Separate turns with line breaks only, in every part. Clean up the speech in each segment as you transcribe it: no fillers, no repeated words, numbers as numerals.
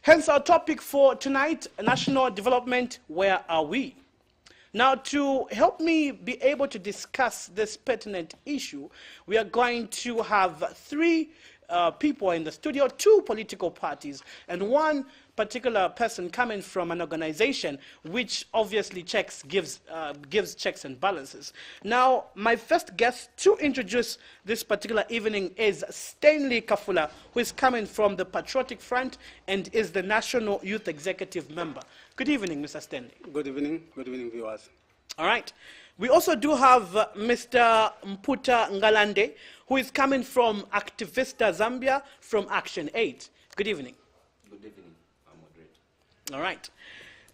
Hence our topic for tonight, national development, where are we? Now, to help me be able to discuss this pertinent issue, we are going to have three people in the studio, two political parties, and one particular person coming from an organization which obviously gives checks and balances. Now, my first guest to introduce this particular evening is Stanley Kafula, who is coming from the Patriotic Front and is the National Youth Executive Member. Good evening, Mr. Stanley.
Good evening, viewers.
All right. We also do have Mr. Mputa Ngalande, who is coming from Activista Zambia from Action Aid. Good evening.
Good evening. I'm moderate.
All right.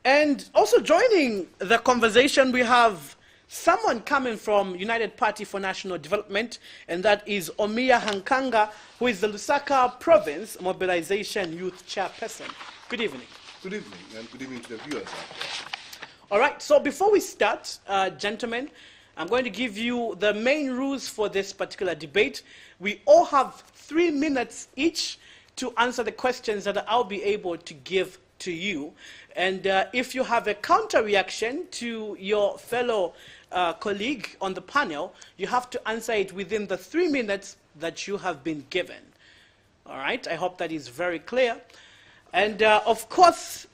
And also joining the conversation, we have someone coming from United Party for National Development, and that is Omiya Hankanga, who is the Lusaka Province Mobilization Youth Chairperson. Good evening.
Good evening, and good evening to the viewers out there.
All right, so before we start, gentlemen, I'm going to give you the main rules for this particular debate. We all have 3 minutes each to answer the questions that I'll be able to give to you. And if you have a counter reaction to your fellow colleague on the panel, you have to answer it within the 3 minutes that you have been given. All right, I hope that is very clear. And of course,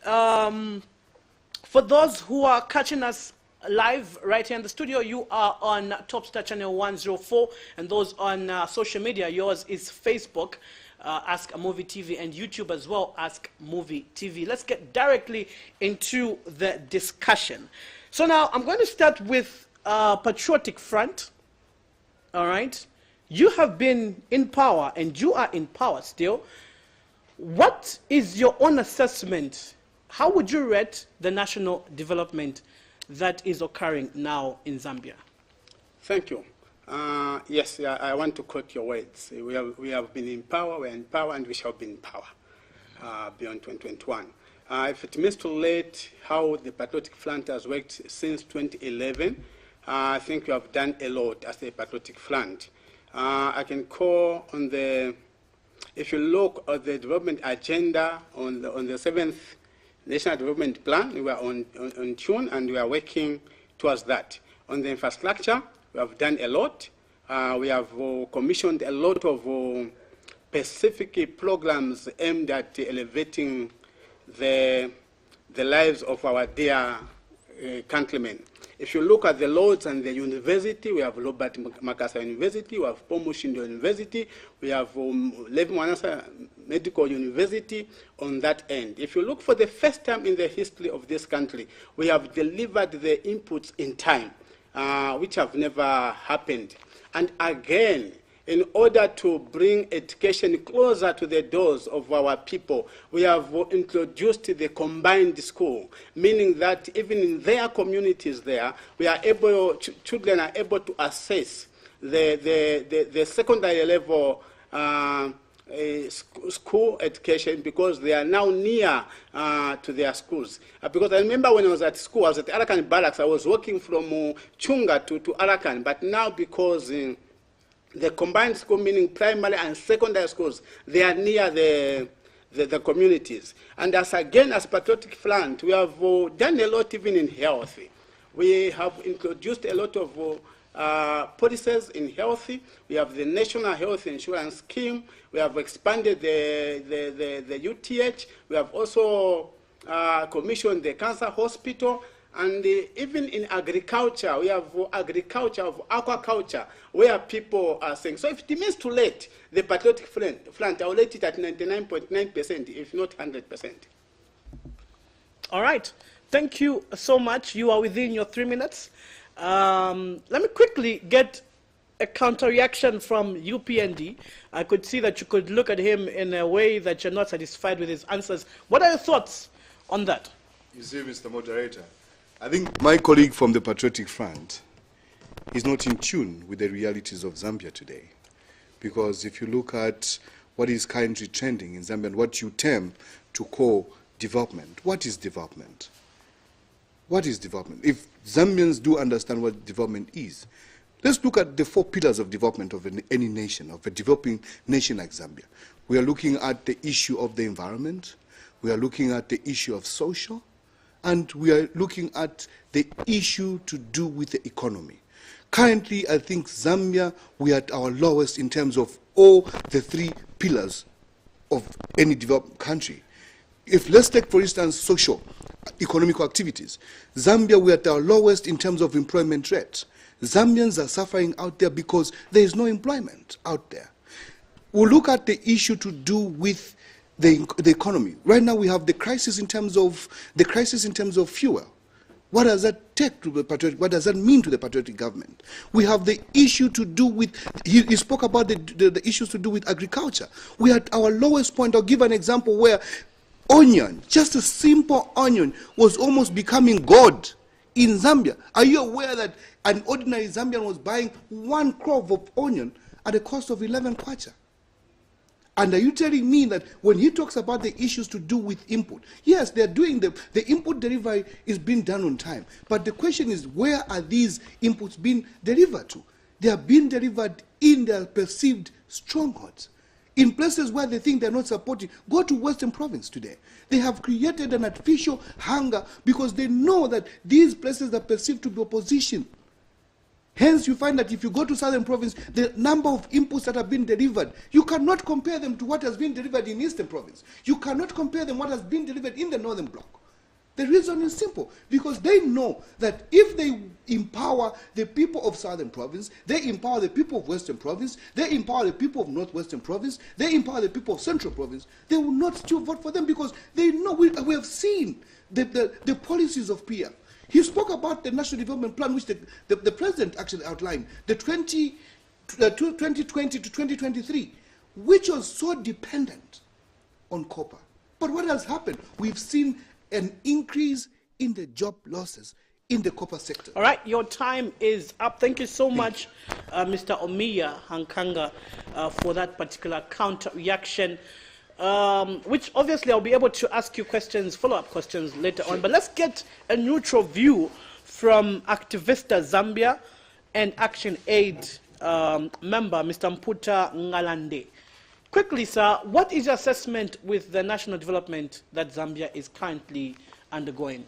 for those who are catching us live right here in the studio, you are on Topstar Channel 104, and those on social media, yours is Facebook, Ask Muvi TV, and YouTube as well, Ask Muvi TV. Let's get directly into the discussion. So now I'm going to start with Patriotic Front. All right, you have been in power, and you are in power still. What is your own assessment? How would you rate the national development that is occurring now in Zambia?
Thank you. Yes, I want to quote your words. We have been in power, we're in power, and we shall be in power beyond 2021. If it means to relate how the Patriotic Front has worked since 2011, I think we have done a lot as a Patriotic Front. I can call on the, if you look at the development agenda on the 7th National Development Plan, we are on tune and we are working towards that. On the infrastructure, we have done a lot. We have commissioned a lot of specific programs aimed at elevating the lives of our dear countrymen. If you look at the roads and the university, we have Robert Makasa University, we have Pomushindo University, we have Levi Mwanasa Medical University on that end. If you look for the first time in the history of this country, we have delivered the inputs in time, which have never happened. And again, in order to bring education closer to the doors of our people, we have introduced the combined school, meaning that even in their communities there, we are able, children are able to access the secondary level school education because they are now near to their schools. Because I remember when I was at school, I was at Arakan Barracks, I was walking from Chunga to Arakan, but now because the combined school, meaning primary and secondary schools, they are near the communities. And as Patriotic Front, we have done a lot even in health. We have introduced a lot of policies in health. We have the National Health Insurance Scheme. We have expanded the UTH. We have also commissioned the Cancer Hospital. And even in agriculture, we have agriculture of aquaculture, where people are saying, so if it means to rate the Patriotic Front, I'll rate it at 99.9%, if not 100%.
All right. Thank you so much. You are within your 3 minutes. Let me quickly get a counter-reaction from UPND. I could see that you could look at him in a way that you're not satisfied with his answers. What are your thoughts on that?
You see, Mr. Moderator, I think my colleague from the Patriotic Front is not in tune with the realities of Zambia today. Because if you look at what is currently trending in Zambia and what you term to call development, what is development? What is development? If Zambians do understand what development is, let's look at the 4 pillars of development of any nation, of a developing nation like Zambia. We are looking at the issue of the environment, We are looking at the issue of social, and we are looking at the issue to do with the economy. Currently, I think Zambia, we are at our lowest in terms of all the three pillars of any developed country. If let's take, for instance, social, economic activities. Zambia, we are at our lowest in terms of employment rate. Zambians are suffering out there because there is no employment out there. We'll look at the issue to do with the economy. Right now, we have the crisis in terms of fuel. What does that take to the patriotic? What does that mean to the patriotic government? We have the issue to do with. He spoke about the issues to do with agriculture. We are at our lowest point. I'll give an example where onion, just a simple onion, was almost becoming gold in Zambia. Are you aware that an ordinary Zambian was buying 1 crop of onion at a cost of 11 kwacha? And are you telling me that when he talks about the issues to do with input, yes, they're doing the input delivery is being done on time. But the question is, where are these inputs being delivered to? They are being delivered in their perceived strongholds. In places where they think they're not supporting, go to Western Province today. They have created an artificial hunger because they know that these places are perceived to be opposition. Hence, you find that if you go to Southern Province, the number of inputs that have been delivered, you cannot compare them to what has been delivered in Eastern Province. You cannot compare them to what has been delivered in the Northern Bloc. The reason is simple, because they know that if they empower the people of Southern Province, they empower the people of Western Province, they empower the people of Northwestern Province, they empower the people of Central Province, they will not still vote for them because they know, we have seen the policies of PF. He spoke about the National Development Plan, which the President actually outlined, the 2020 to 2023, which was so dependent on copper. But what has happened? We've seen an increase in the job losses in the copper sector.
All right, your time is up. Thank you so much, Mr. Omiya Hankanga, for that particular counter reaction. Which obviously I'll be able to ask you questions, follow-up questions later on. But let's get a neutral view from Activista Zambia and Action Aid member, Mr. Mputa Ngalande. Quickly, sir, what is your assessment with the national development that Zambia is currently undergoing?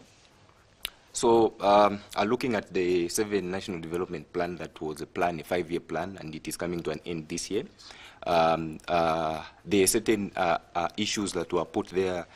So, looking at the 7 National Development Plan, that was a 5-year plan, and it is coming to an end this year. There are certain issues that were put there.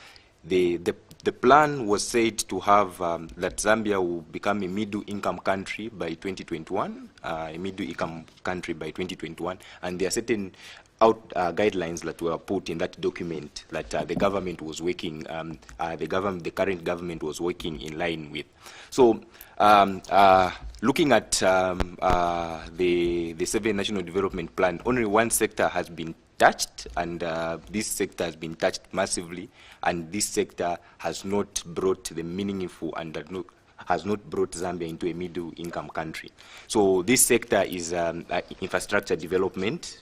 The plan was said to have that Zambia will become a middle-income country by 2021, a middle-income country by 2021, and there are certain guidelines that were put in that document that the government was working, the current government was working in line with. So, looking at the 7 National Development Plan, only one sector has been touched, and this sector has been touched massively, and this sector has not brought the meaningful and has not brought Zambia into a middle-income country. So this sector is infrastructure development,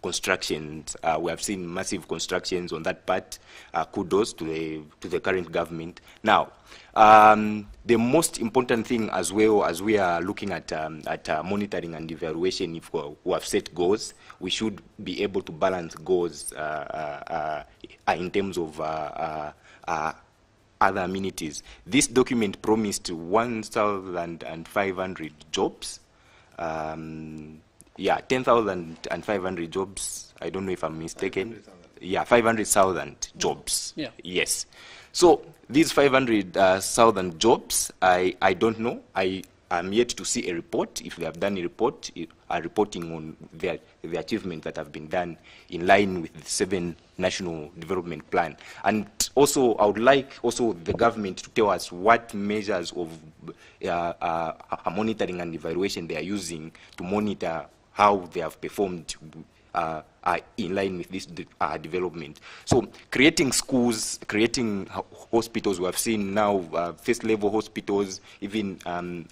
constructions. We have seen massive constructions on that part. Kudos to the current government. Now, the most important thing, as well as we are looking at monitoring and evaluation, if we have set goals, we should be able to balance goals in terms of other amenities. This document promised 1,500 jobs. Yeah, 10,500 jobs. I don't know if I'm mistaken. Yeah, 500,000 jobs. Yeah. Yes. So these 500,000 jobs, I don't know. I'm yet to see a report. If they have done a report, are reporting on the achievements that have been done in line with the 7 National Development Plan. And also, I would like also the government to tell us what measures of monitoring and evaluation they are using to monitor how they have performed in line with this development. So creating schools, creating hospitals, we have seen now first-level hospitals, even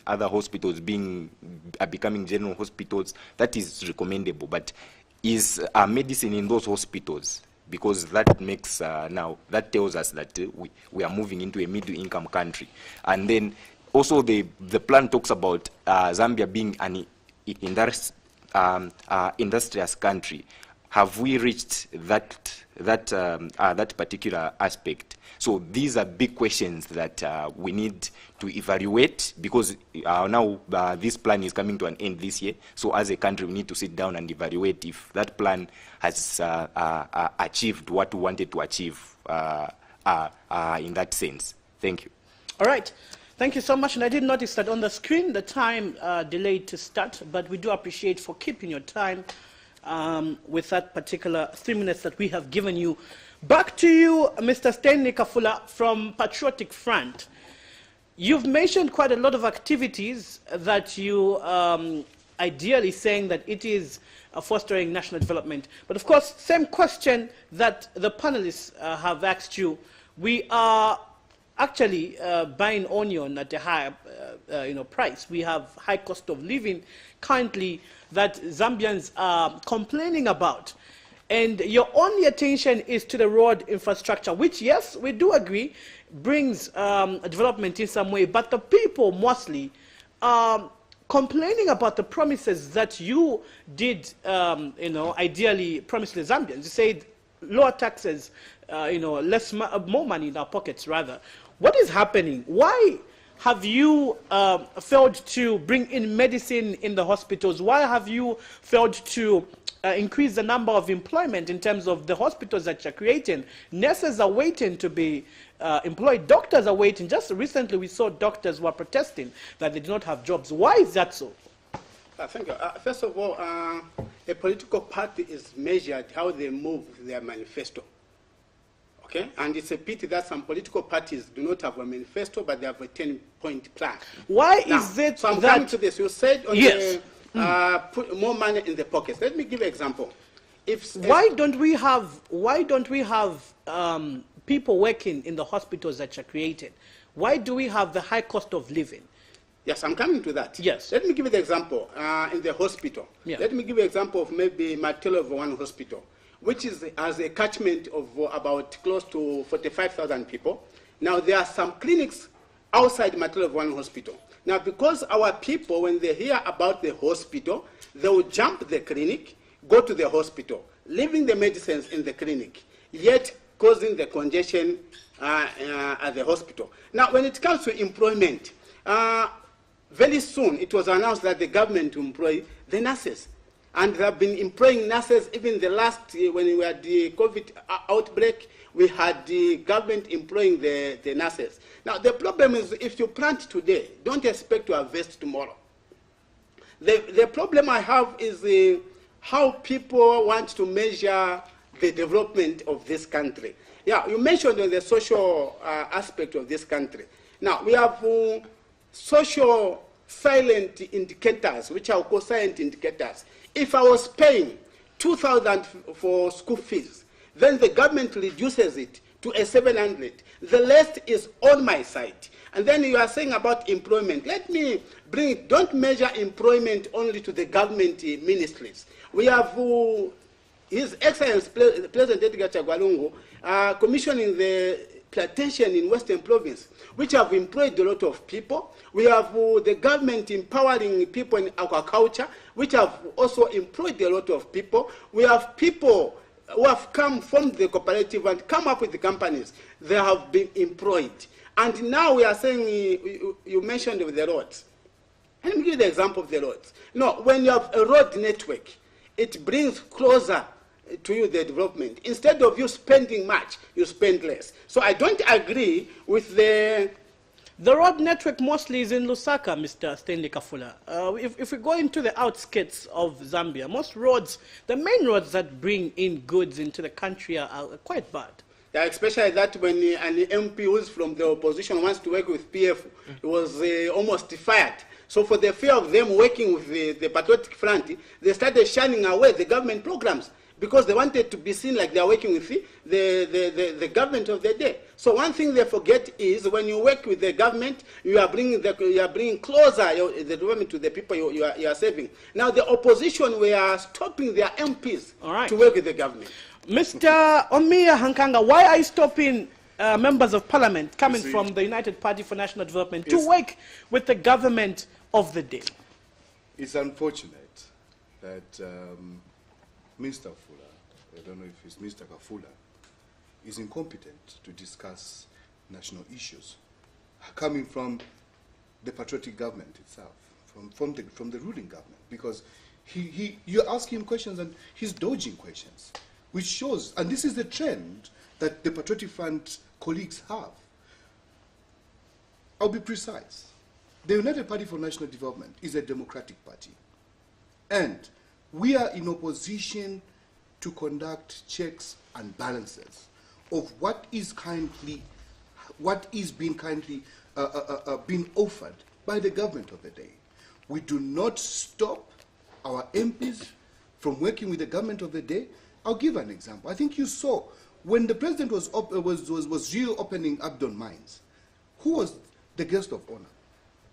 other hospitals becoming general hospitals. That is recommendable, but is medicine in those hospitals? Because that makes that tells us that we are moving into a middle-income country. And then also the plan talks about Zambia being an industrious country. have we reached that particular aspect? So these are big questions that we need to evaluate, because now this plan is coming to an end this year. So as a country, we need to sit down and evaluate if that plan has achieved what we wanted to achieve in that sense. Thank you.
All right. Thank you so much. And I did notice that on the screen, the time delayed to start, but we do appreciate for keeping your time with that particular 3 minutes that we have given you. Back to you, Mr. Stanley Kafula from Patriotic Front. You've mentioned quite a lot of activities that you ideally saying that it is fostering national development. But of course, same question that the panelists have asked you. We are actually buying onion at a higher price. We have high cost of living currently that Zambians are complaining about. And your only attention is to the road infrastructure, which, yes, we do agree, brings development in some way. But the people mostly are complaining about the promises that you did, ideally promise the Zambians. You said lower taxes, more money in our pockets, rather. What is happening? Why have you failed to bring in medicine in the hospitals? Why have you failed to increase the number of employment in terms of the hospitals that you're creating? Nurses are waiting to be employed. Doctors are waiting. Just recently we saw doctors were protesting that they do not have jobs. Why is that so?
Thank you. First of all, a political party is measured how they move their manifesto. Okay? And it's a pity that some political parties do not have a manifesto, but they have a 10-point plan.
Why
now,
is it
so I'm
that...
coming to this. You said on
yes.
Put more money in the pockets. Let me give an example.
Why don't we have people working in the hospitals that you're creating? Why do we have the high cost of living?
Yes, I'm coming to that.
Yes.
Let me give you the example in the hospital.
Yeah.
Let me give you an example of maybe Matelo One Hospital, which has a catchment of about close to 45,000 people. Now, there are some clinics outside Matelo One Hospital. Now, because our people, when they hear about the hospital, they will jump the clinic, go to the hospital, leaving the medicines in the clinic, yet causing the congestion at the hospital. Now, when it comes to employment, very soon it was announced that the government will employ the nurses. And they have been employing nurses even the last, when we had the COVID outbreak, we had the government employing the nurses. Now, the problem is if you plant today, don't expect to harvest tomorrow. The problem I have is how people want to measure the development of this country. Yeah, you mentioned the social aspect of this country. Now, we have social silent indicators, which are called silent indicators. If I was paying 2,000 for school fees, then the government reduces it to a 700. The rest is on my side. And then you are saying about employment. Let me bring it. Don't measure employment only to the government ministries. We have His Excellency President Edgar Chagwalungu commissioning the plantation in Western Province, which have employed a lot of people. We have the government empowering people in agriculture, which have also employed a lot of people. We have people who have come from the cooperative and come up with the companies. They have been employed. And now we are saying, you mentioned the roads. Let me give you the example of the roads. No, when you have a road network, it brings closer to you the development. Instead of you spending much, you spend less. So I don't agree with the...
The road network mostly is in Lusaka, Mr. Stanley Kafula. If we go into the outskirts of Zambia, most roads, the main roads that bring in goods into the country are quite bad.
Yeah, especially that when an MP who's from the opposition wants to work with PF, it was almost fired. So for the fear of them working with the Patriotic Front, they started shunning away the government programs, because they wanted to be seen like they are working with the government of the day. So one thing they forget is when you work with the government, you are bringing closer the development to the people you are serving. Now the opposition, we are stopping their MPs to work with the government.
Mr. Omiya Hankanga, why are you stopping members of parliament coming from the United Party for National Development to work with the government of the day?
It's unfortunate that Mr. Fuller I don't know if it's Mr. Kafula, is incompetent to discuss national issues coming from the patriotic government itself, from the ruling government, because you ask him questions and he's dodging questions, which shows, and this is the trend that the Patriotic Front colleagues have. I'll be precise. The United Party for National Development is a democratic party, and we are in opposition to conduct checks and balances of what is being kindly being offered by the government of the day. We do not stop our MPs from working with the government of the day. I'll give an example. I think you saw when the president was reopening Abdon Mines, who was the guest of honor?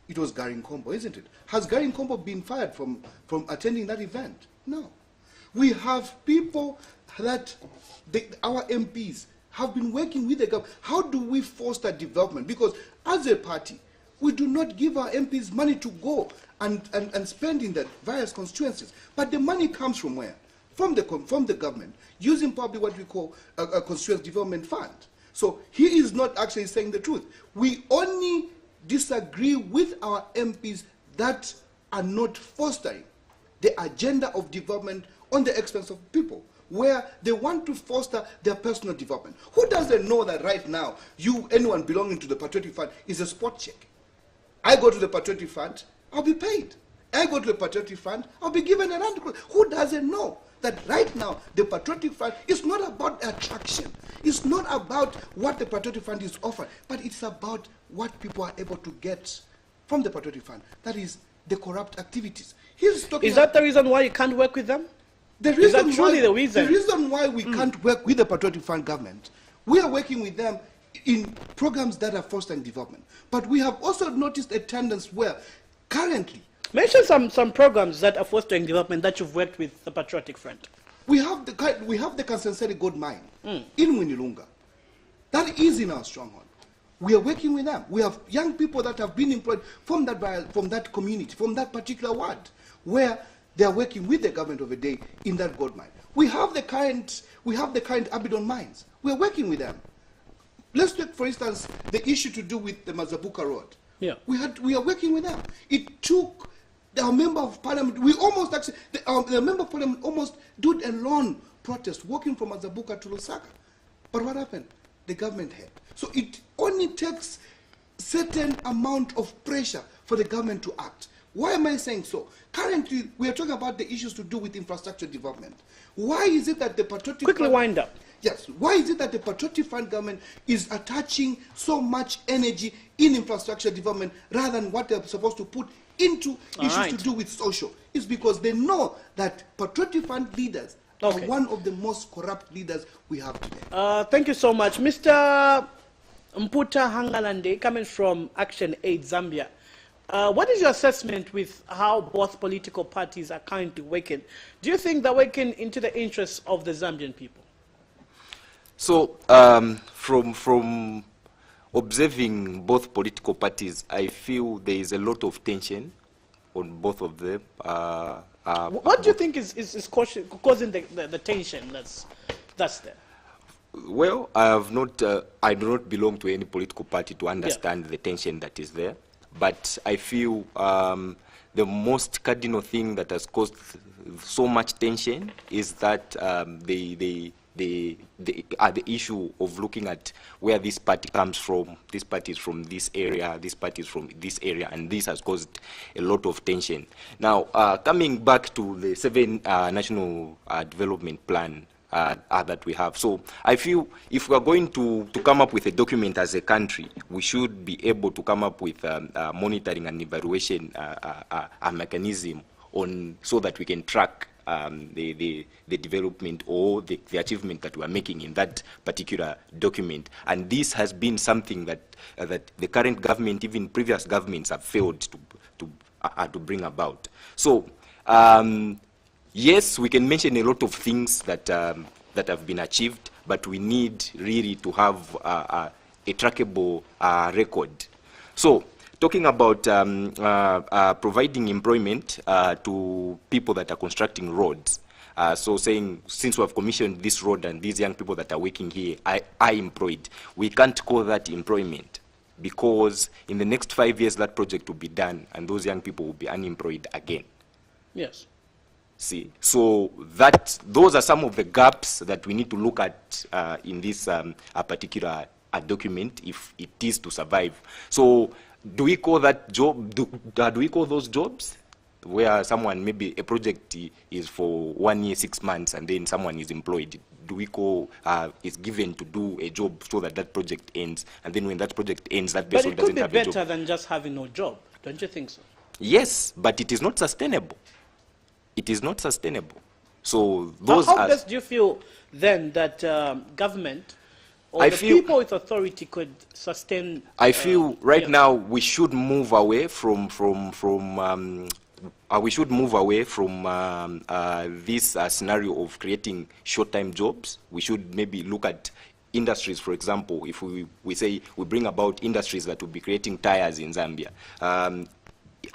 It was Gary Nkombo, isn't it? Has Gary Nkombo been fired from attending that event? No. We have people that our MPs have been working with the government. How do we foster development? Because as a party, we do not give our MPs money to go and spend in the various constituencies. But the money comes from where? From the government, using probably what we call a constituency development fund. So he is not actually saying the truth. We only disagree with our MPs that are not fostering the agenda of development on the expense of people, where they want to foster their personal development. Who doesn't know that right now, anyone belonging to the Patriotic Fund is a spot check? I go to the Patriotic Fund, I'll be paid. I go to the Patriotic Fund, I'll be given a rand. Who doesn't know that right now the Patriotic Fund is not about attraction? It's not about what the Patriotic Fund is offering, but it's about what people are able to get from the Patriotic Fund. That is the corrupt activities.
Is that the reason why you can't work with them?
The reason why we can't work with the Patriotic Fund government, we are working with them in programs that are fostering development. But we have also noticed a tendency where currently...
Mention some programs that are fostering development that you've worked with the Patriotic Front.
We have the Kansenseri Gold Mine in Winilunga. That is in our stronghold. We are working with them. We have young people that have been employed from that community, from that particular ward, where they are working with the government of the day in that gold mine. We have the current Abidon mines. We are working with them. Let's take, for instance, the issue to do with the Mazabuka Road.
Yeah.
We are working with them. It took our member of parliament, the member of parliament almost did a long protest walking from Mazabuka to Lusaka. But what happened? The government had. So it only takes certain amount of pressure for the government to act. Why am I saying so? Currently, we are talking about the issues to do with infrastructure development. Why is it that the Patriotic
Quickly wind up.
Yes. Why is it that the Patriotic Front government is attaching so much energy in infrastructure development rather than what they're supposed to put into issues to do with social? It's because they know that Patriotic Front leaders are one of the most corrupt leaders we have today.
Thank you so much. Mr. Mputa Hangalande, coming from Action Aid Zambia. What is your assessment with how both political parties are currently working? Do you think they're working into the interests of the Zambian people?
So, from observing both political parties, I feel there is a lot of tension on both of them.
What do you think is causing the tension that's there?
Well, I do not belong to any political party to understand the tension that is there. But I feel the most cardinal thing that has caused so much tension is that the issue of looking at where this party comes from. This party is from this area, this party is from this area, and this has caused a lot of tension. Now, coming back to the 7 National Development Plan that we have. So I feel if we are going to come up with a document as a country, we should be able to come up with monitoring and evaluation mechanism so that we can track the development or the achievement that we are making in that particular document. And this has been something that the current government, even previous governments, have failed to bring about. So yes, we can mention a lot of things that have been achieved, but we need really to have a trackable record. So, talking about providing employment to people that are constructing roads, So saying, since we have commissioned this road and these young people that are working here are employed, we can't call that employment, because in the next 5 years that project will be done and those young people will be unemployed again.
Yes.
See, so those are some of the gaps that we need to look at in this a particular document, if it is to survive. So do we call that job, do we call those jobs? Where someone, maybe a project is for 1 year, 6 months, and then someone is employed. Do we call, is given to do a job so that that project ends, and then when that project ends, that person doesn't have a job?
But it could be better than just having no job, don't you think so?
Yes, but it is not sustainable. It is not sustainable. So those
how best do you feel then that government or the people with authority could sustain?
I feel right now we should move away from this scenario of creating short-time jobs. We should maybe look at industries, for example. If we say we bring about industries that will be creating tires in Zambia,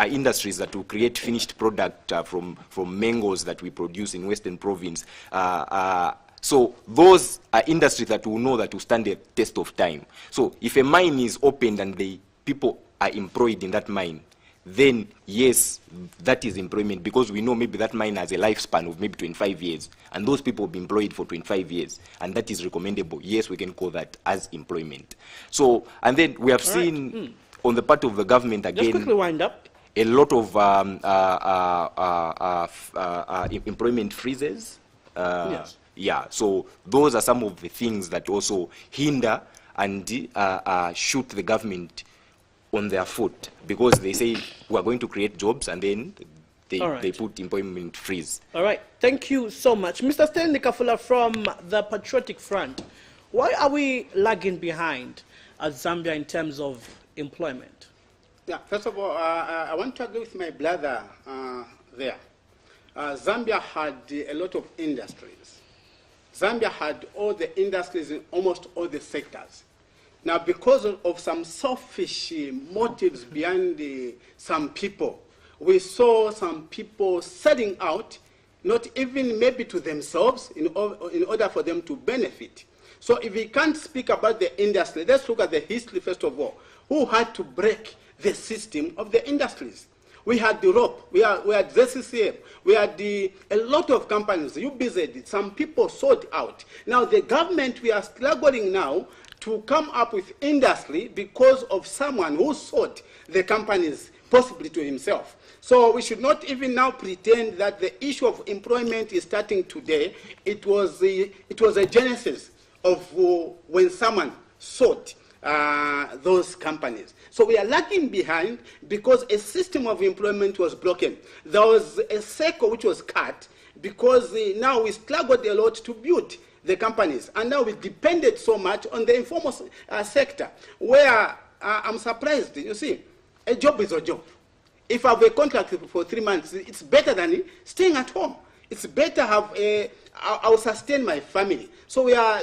industries that will create finished product from mangoes that we produce in Western Province. So those are industries that will know that will stand the test of time. So if a mine is opened and the people are employed in that mine, then yes, that is employment, because we know maybe that mine has a lifespan of maybe 25 years, and those people will be employed for 25 years, and that is recommendable. Yes, we can call that as employment. So, and then we have seen on the part of the government again,
just quickly wind up,
a lot of employment freezes.
Yes.
Yeah, so those are some of the things that also hinder and shoot the government on their foot, because they say we are going to create jobs and then they put employment freeze.
All right, thank you so much. Mr. Stanley Kafula from the Patriotic Front, why are we lagging behind as Zambia in terms of employment?
Yeah, first of all, I want to agree with my brother there. Zambia had a lot of industries. Zambia had all the industries in almost all the sectors. Now, because of some selfish motives behind some people, we saw some people selling out, not even maybe to themselves, in order for them to benefit. So if we can't speak about the industry, let's look at the history first of all. Who had to break the system of the industries? We had the rope, we had ZCCF, we had a lot of companies, UBZ, some people sold out. Now the government, we are struggling now to come up with industry because of someone who sold the companies possibly to himself. So we should not even now pretend that the issue of employment is starting today. It was a genesis of when someone sold those companies. So we are lagging behind because a system of employment was broken. There was a cycle which was cut because now we struggled a lot to build the companies, and now we depended so much on the informal sector, where I'm surprised. You see, a job is a job. If I have a contract for 3 months, it's better than staying at home. It's better have I'll sustain my family. So we are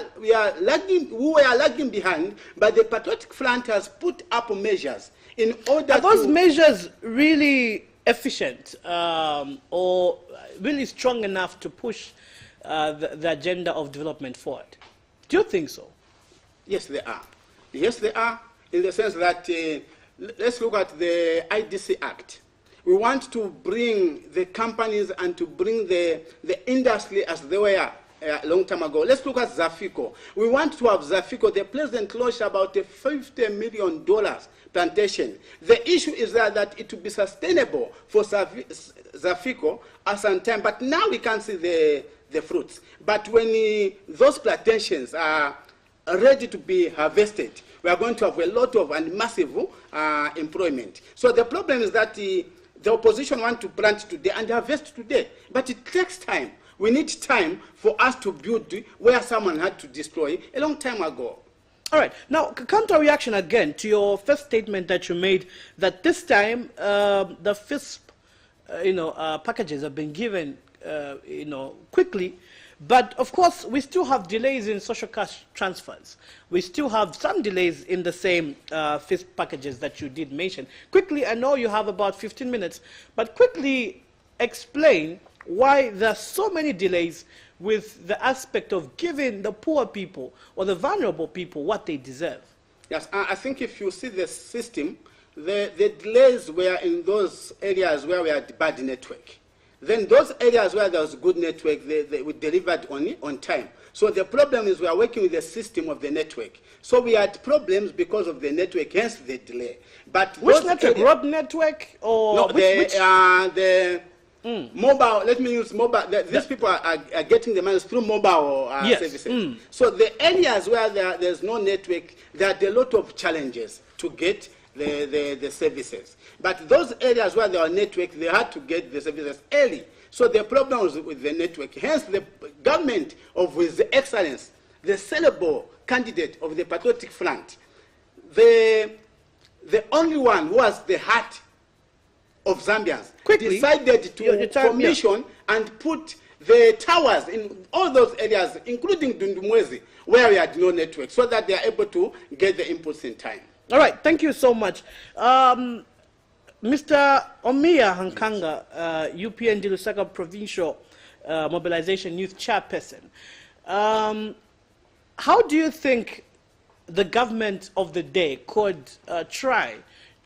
lagging behind, but the Patriotic Front has put up measures in order
Are those measures really efficient or really strong enough to push the agenda of development forward? Do you think so?
Yes, they are. Yes, they are, in the sense that, let's look at the IDC Act. We want to bring the companies and to bring the industry as they were a long time ago. Let's look at Zafico. We want to have Zafico. The president launched about a $50 million plantation. The issue is that it will be sustainable for Zafico at some time, but now we can't see the fruits. But when those plantations are ready to be harvested, we are going to have a lot of and massive employment. So the problem is that the opposition want to plant today and harvest today, but it takes time. We need time for us to build where someone had to destroy a long time ago.
All right. Now, counter reaction again to your first statement that you made, that this time the FISP, packages have been given, quickly. But of course, we still have delays in social cash transfers. We still have some delays in the same FISP packages that you did mention. Quickly, I know you have about 15 minutes, but quickly explain why there are so many delays with the aspect of giving the poor people or the vulnerable people what they deserve.
Yes, I think if you see the system, the delays were in those areas where we had bad network. Then those areas where there was good network, they were delivered on time. So the problem is we are working with the system of the network. So we had problems because of the network, hence the delay. But
which network? Road network or
no,
which?
The mobile. Let me use mobile. These people are getting the money through mobile
Yes.
services. So the areas where there's no network, there are a lot of challenges to get the services. But those areas where there are network, they had to get the services early. So the problem was with the network. Hence, the government of His Excellence, the sellable candidate of the Patriotic Front, the only one who was the heart of Zambians, decided to commission and put the towers in all those areas, including Dundumwezi, where we had no network, so that they are able to get the inputs in time.
All right, thank you so much. Mr. Omiya Hankanga, UPND Lusaka Provincial Mobilization Youth Chairperson, how do you think the government of the day could try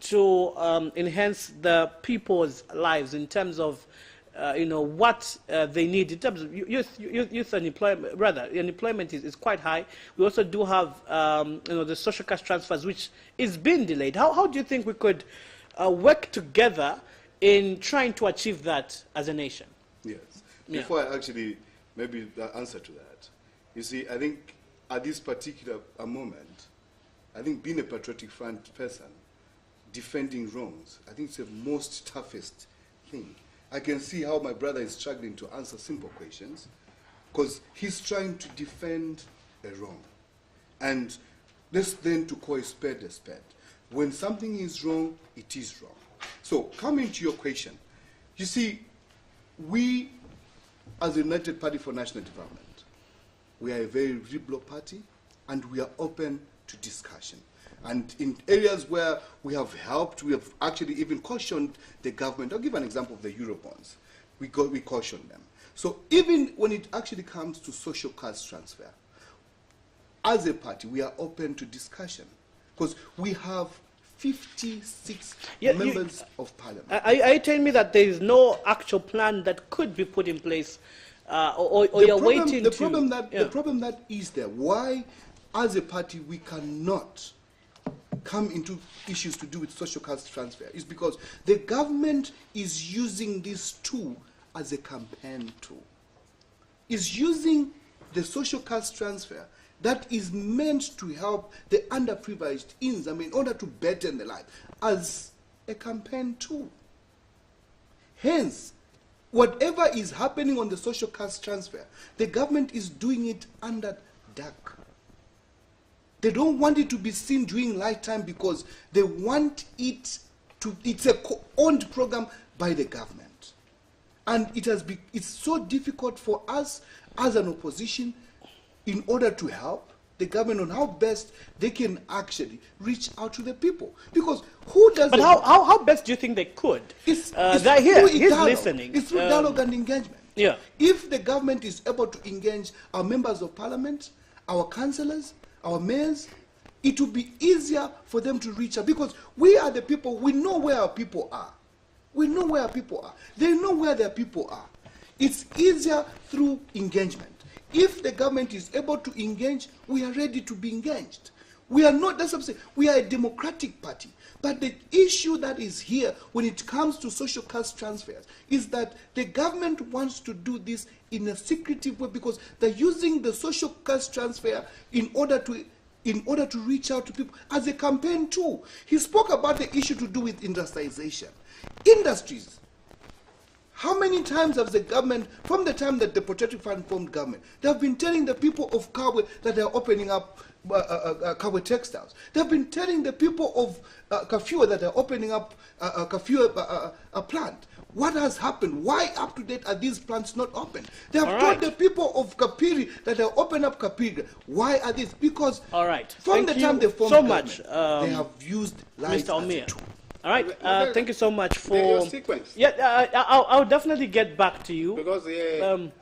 to enhance the people's lives in terms of what they need in terms of youth unemployment? Rather, unemployment is quite high. We also do have the social cash transfers, which is being delayed. How do you think we could work together in trying to achieve that as a nation?
Yes. Before I actually maybe answer to that, you see, I think at this particular moment, I think being a Patriotic Front person, defending wrongs, I think it's the most toughest thing. I can see how my brother is struggling to answer simple questions because he's trying to defend a wrong. And let's then to call a spade a spade. When something is wrong, it is wrong. So coming to your question, you see, we as the United Party for National Development, we are a very liberal party and we are open to discussion. And in areas where we have helped, we have actually even cautioned the government. I'll give an example of the Eurobonds. We cautioned them. So even when it actually comes to social cash transfer, as a party, we are open to discussion because we have 56 members of parliament.
Are you telling me that there is no actual plan that could be put in place, or you're waiting
the problem that is there, why as a party we cannot come into issues to do with social cash transfer is because the government is using this tool as a campaign tool. Is using the social cash transfer that is meant to help the underprivileged in Zambia in order to better their life as a campaign tool. Hence, whatever is happening on the social cash transfer, the government is doing it under dark. They don't want it to be seen during lifetime because they want it to, it's a owned program by the government. And it's so difficult for us as an opposition in order to help the government on how best they can actually reach out to the people. Because who does?
But how best do you think they could?
It's
he's listening.
It's through dialogue and engagement.
Yeah.
If the government is able to engage our members of parliament, our councillors, our mayors, it will be easier for them to reach out because we are the people, we know where our people are. We know where our people are. They know where their people are. It's easier through engagement. If the government is able to engage, we are ready to be engaged. We are not, that's what I'm saying, we are a democratic party. But the issue that is here when it comes to social cash transfers is that the government wants to do this in a secretive way because they're using the social cash transfer in order to reach out to people as a campaign tool. He spoke about the issue to do with industrialization. Industries. How many times has the government, from the time that the Patriotic Front formed government, they have been telling the people of Kabwe that they are opening up Kabwe textiles. They have been telling the people of Kafue that they are opening up Kafue plant. What has happened? Why up to date are these plants not open? They have told the people of Kapiri that they open up Kapiri. Why are these? Because from the time they formed government, they have used lies as a tool.
All right. Thank you so much for
your sequence.
Yeah, I'll definitely get back to you.
Because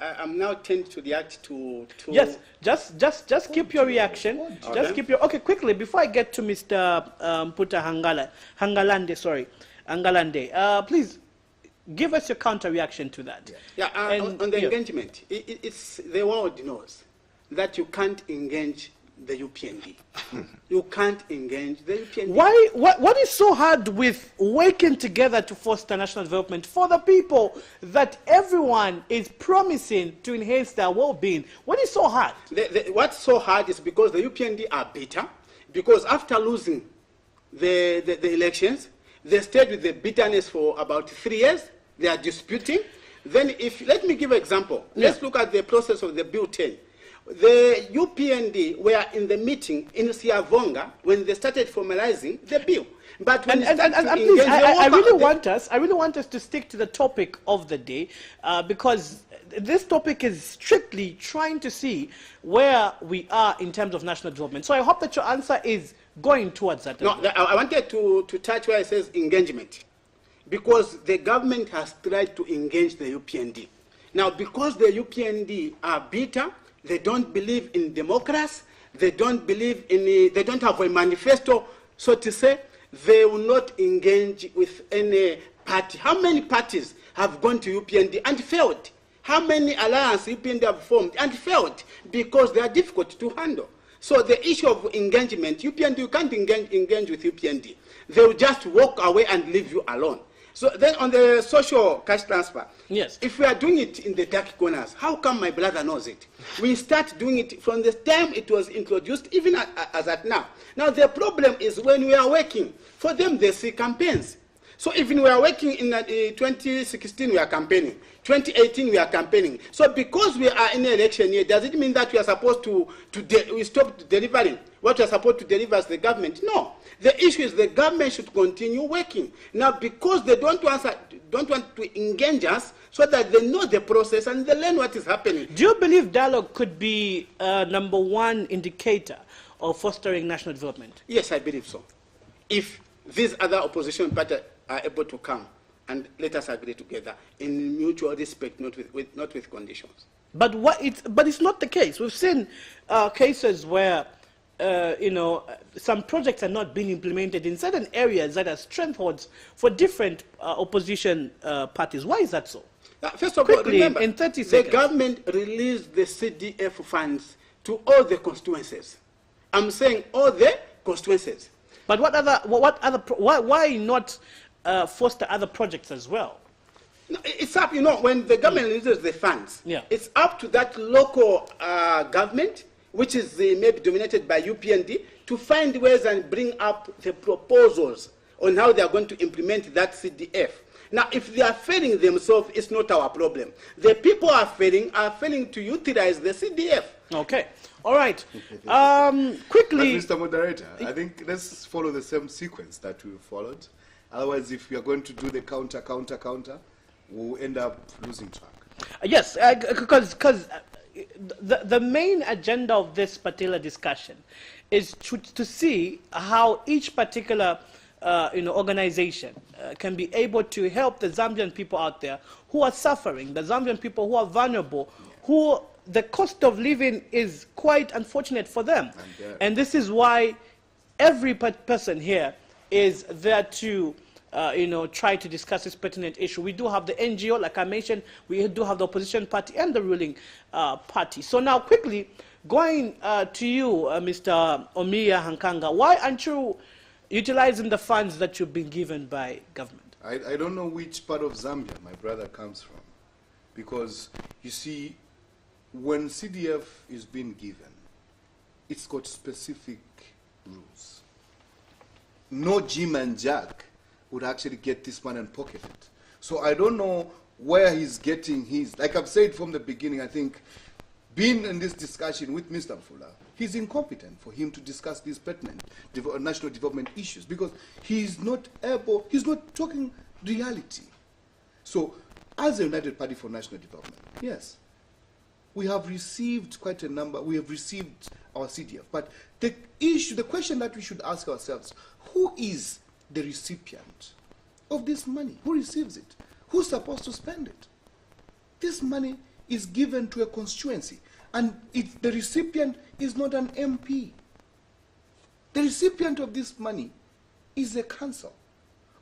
I'm now tend to react to.
Yes, just keep your reaction.
Okay.
Just keep your. Okay, quickly before I get to Mr. Puta Hangalande, sorry, Hangalande. Please give us your counter reaction to that.
Yeah. On the engagement, it's the world knows that you can't engage the UPND. You can't engage the UPND.
Why? What is so hard with working together to foster national development for the people that everyone is promising to enhance their well-being? What is so hard?
What's so hard is because the UPND are bitter, because after losing the elections, they stayed with the bitterness for about 3 years. They are disputing. Then, let me give an example. Let's look at the process of the Bill 10. The UPND were in the meeting in Siavonga when they started formalizing the bill. But when
please, I really want us to stick to the topic of the day because this topic is strictly trying to see where we are in terms of national development. So I hope that your answer is going towards that.
No, I wanted to touch where it says engagement, because the government has tried to engage the UPND. Now, because the UPND are bitter, they don't believe in democracy, they don't believe in, they don't have a manifesto, so to say, they will not engage with any party. How many parties have gone to UPND and failed? How many alliances UPND have formed and failed? Because they are difficult to handle. So the issue of engagement, UPND, you can't engage with UPND. They will just walk away and leave you alone. So then on the social cash transfer,
yes,
if we are doing it in the dark corners, how come my brother knows it? We start doing it from the time it was introduced, even as at now. Now the problem is when we are working, for them they see campaigns. So even we are working in 2016, we are campaigning. 2018, we are campaigning. So because we are in an election year, does it mean that we are supposed we stop delivering what we are supposed to deliver as the government? No. The issue is the government should continue working. Now, because they don't want to engage us so that they know the process and they learn what is happening.
Do you believe dialogue could be #1 indicator of fostering national development?
Yes, I believe so. If these other opposition parties are able to come and let us agree together in mutual respect, not with conditions.
But it's not the case. We've seen cases where some projects are not being implemented in certain areas that are strongholds for different opposition parties. Why is that so?
First of all,
quickly,
remember,
in 30 seconds.
The government released the CDF funds to all the constituencies. I'm saying all the constituencies.
But why not foster other projects as well?
No, it's up, when the government releases the funds, it's up to that local government, which is maybe dominated by UPND, to find ways and bring up the proposals on how they are going to implement that CDF. Now, if they are failing themselves, it's not our problem. The people are failing to utilize the CDF.
Okay. All right. Quickly.
But Mr. Moderator, I think let's follow the same sequence that we followed. Otherwise, if we are going to do the counter, we'll end up losing track.
Yes, because the main agenda of this particular discussion is to see how each particular organization can be able to help the Zambian people out there who are suffering, the Zambian people who are vulnerable, who the cost of living is quite unfortunate for them. And this is why every person here is there to try to discuss this pertinent issue. We do have the NGO, like I mentioned, we do have the opposition party and the ruling party. So now quickly, going to you, Mr. Omiya Hankanga, why aren't you utilizing the funds that you've been given by government?
I don't know which part of Zambia my brother comes from, because you see, when CDF is being given, it's got specific rules. No Jim and Jack would actually get this money and pocket it. So I don't know where he's getting his, like I've said from the beginning, I think being in this discussion with Mr. Mfula, he's incompetent for him to discuss these pertinent national development issues, because he's not talking reality. So as a United Party for National Development, yes, we have received quite a number, we have received our CDF, but the question that we should ask ourselves, who is the recipient of this money? Who receives it? Who's supposed to spend it? This money is given to a constituency, and the recipient is not an MP. The recipient of this money is the council,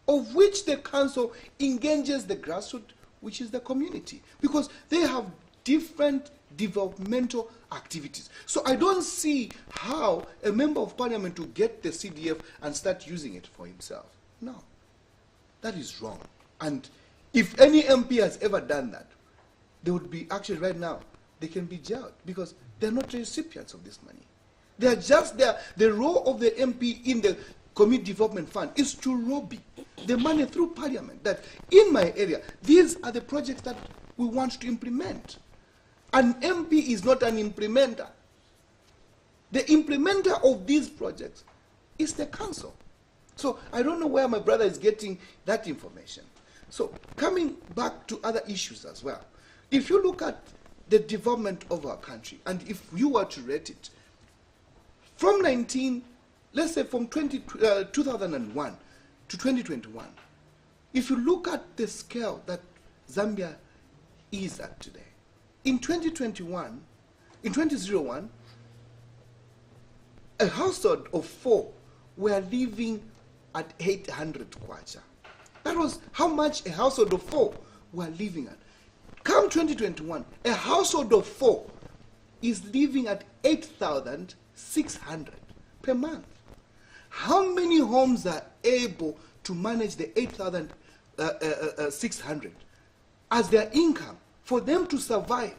of which the council engages the grassroots, which is the community, because they have different developmental activities. So I don't see how a member of parliament will get the CDF and start using it for himself. No, that is wrong. And if any MP has ever done that, they would be actually right now, they can be jailed because they're not recipients of this money. They are just there. The role of the MP in the Community Development Fund is to lobby the money through parliament that in my area, these are the projects that we want to implement. An MP is not an implementer. The implementer of these projects is the council. So I don't know where my brother is getting that information. So coming back to other issues as well, if you look at the development of our country, and if you were to rate it, from 2001 to 2021, if you look at the scale that Zambia is at today, in 2001, a household of 4 were living at 800 kwacha. That was how much a household of 4 were living at. Come 2021, a household of 4 is living at 8,600 per month. How many homes are able to manage the 8,600 as their income for them to survive?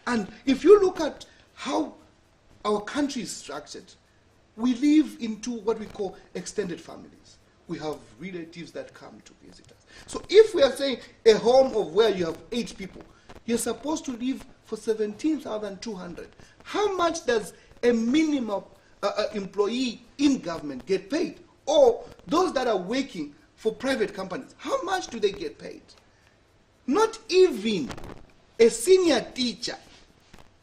And if you look at how our country is structured, we live into what we call extended families. We have relatives that come to visit us. So if we are saying a home of where you have 8 people, you're supposed to live for 17,200. How much does a minimum employee in government get paid? Or those that are working for private companies, how much do they get paid? Not even a senior teacher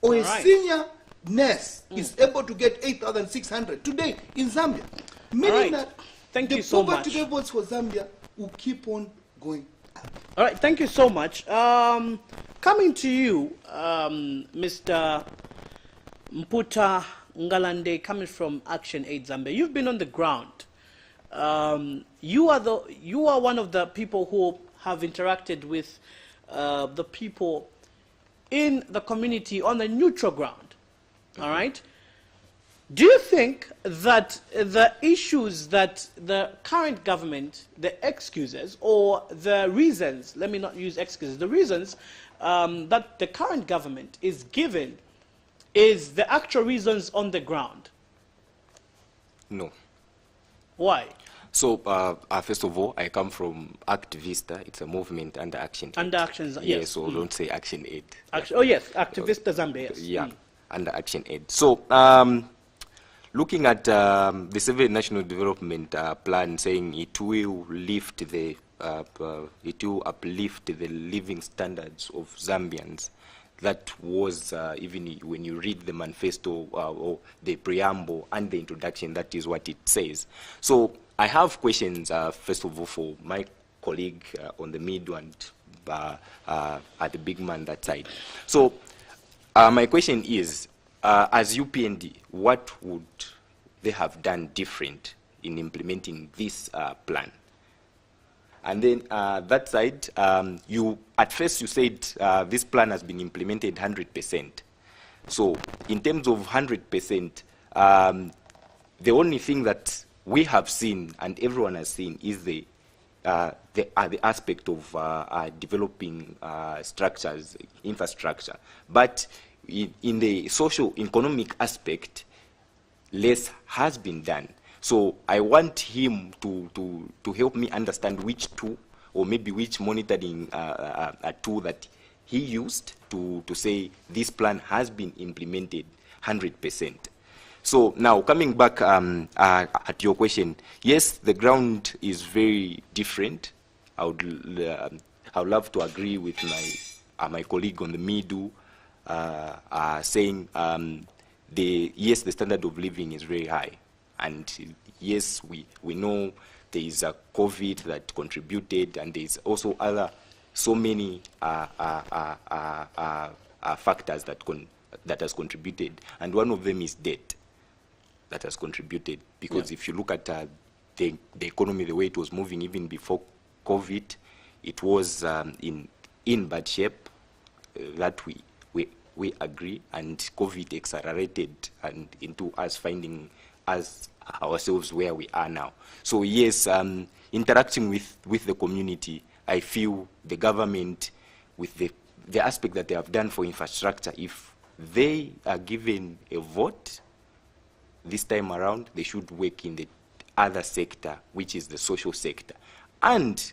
or a senior nurse is able to get 8,600 today in Zambia. Meaning that
thank you so much.
The poverty levels for Zambia will keep on going up.
All right, thank you so much. Coming to you, Mr. Mputa Ngalande, coming from Action Aid Zambia. You've been on the ground. You are one of the people who have interacted with the people in the community on a neutral ground. All right? Do you think that the issues that the current government, the excuses or the reasons, let me not use excuses, the reasons that the current government is given is the actual reasons on the ground?
No.
Why?
So, first of all, I come from Activista. It's a movement under Action Aid.
Under Action, yes.
Yes, so don't say Action Aid.
Oh, yes, Activista Zambia, yes.
Yeah, under Action Aid. So, looking at the 7th National Development Plan saying it will lift it will uplift the living standards of Zambians. That was, even when you read the manifesto or the preamble and the introduction, that is what it says. So I have questions, first of all, for my colleague on the mid and at the big man that side. So my question is, as UPND, what would they have done different in implementing this plan? And then that side, at first you said this plan has been implemented 100%. So in terms of 100%, the only thing that we have seen and everyone has seen is the aspect of developing structures, infrastructure. But in the socio-economic aspect, less has been done. So I want him to help me understand which tool or maybe which monitoring tool that he used to say this plan has been implemented 100%. So now coming back at your question, yes, the ground is very different. I would love to agree with my colleague on the middle saying yes, the standard of living is very high. And yes, we know there is a COVID that contributed, and there is also so many factors that has contributed, and one of them is debt that has contributed. Because if you look at the economy, the way it was moving even before COVID, it was in bad shape. That we agree, and COVID accelerated and into us finding ourselves where we are now. So yes, interacting with the community, I feel the government, with the aspect that they have done for infrastructure, if they are given a vote this time around, they should work in the other sector, which is the social sector. And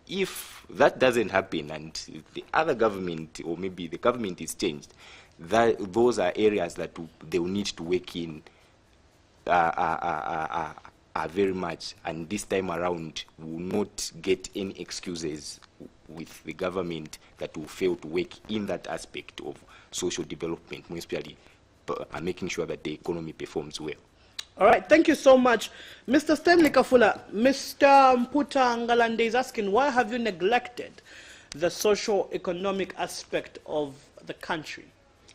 if that doesn't happen, and the other government, or maybe the government is changed, those are areas that they will need to work in very much. And this time around, we will not get any excuses with the government that will fail to work in that aspect of social development, especially making sure that the economy performs well.
All right, thank you so much. Mr. Stanley Kafula, Mr. Mputa Ngalande is asking, why have you neglected the socio-economic aspect of the country?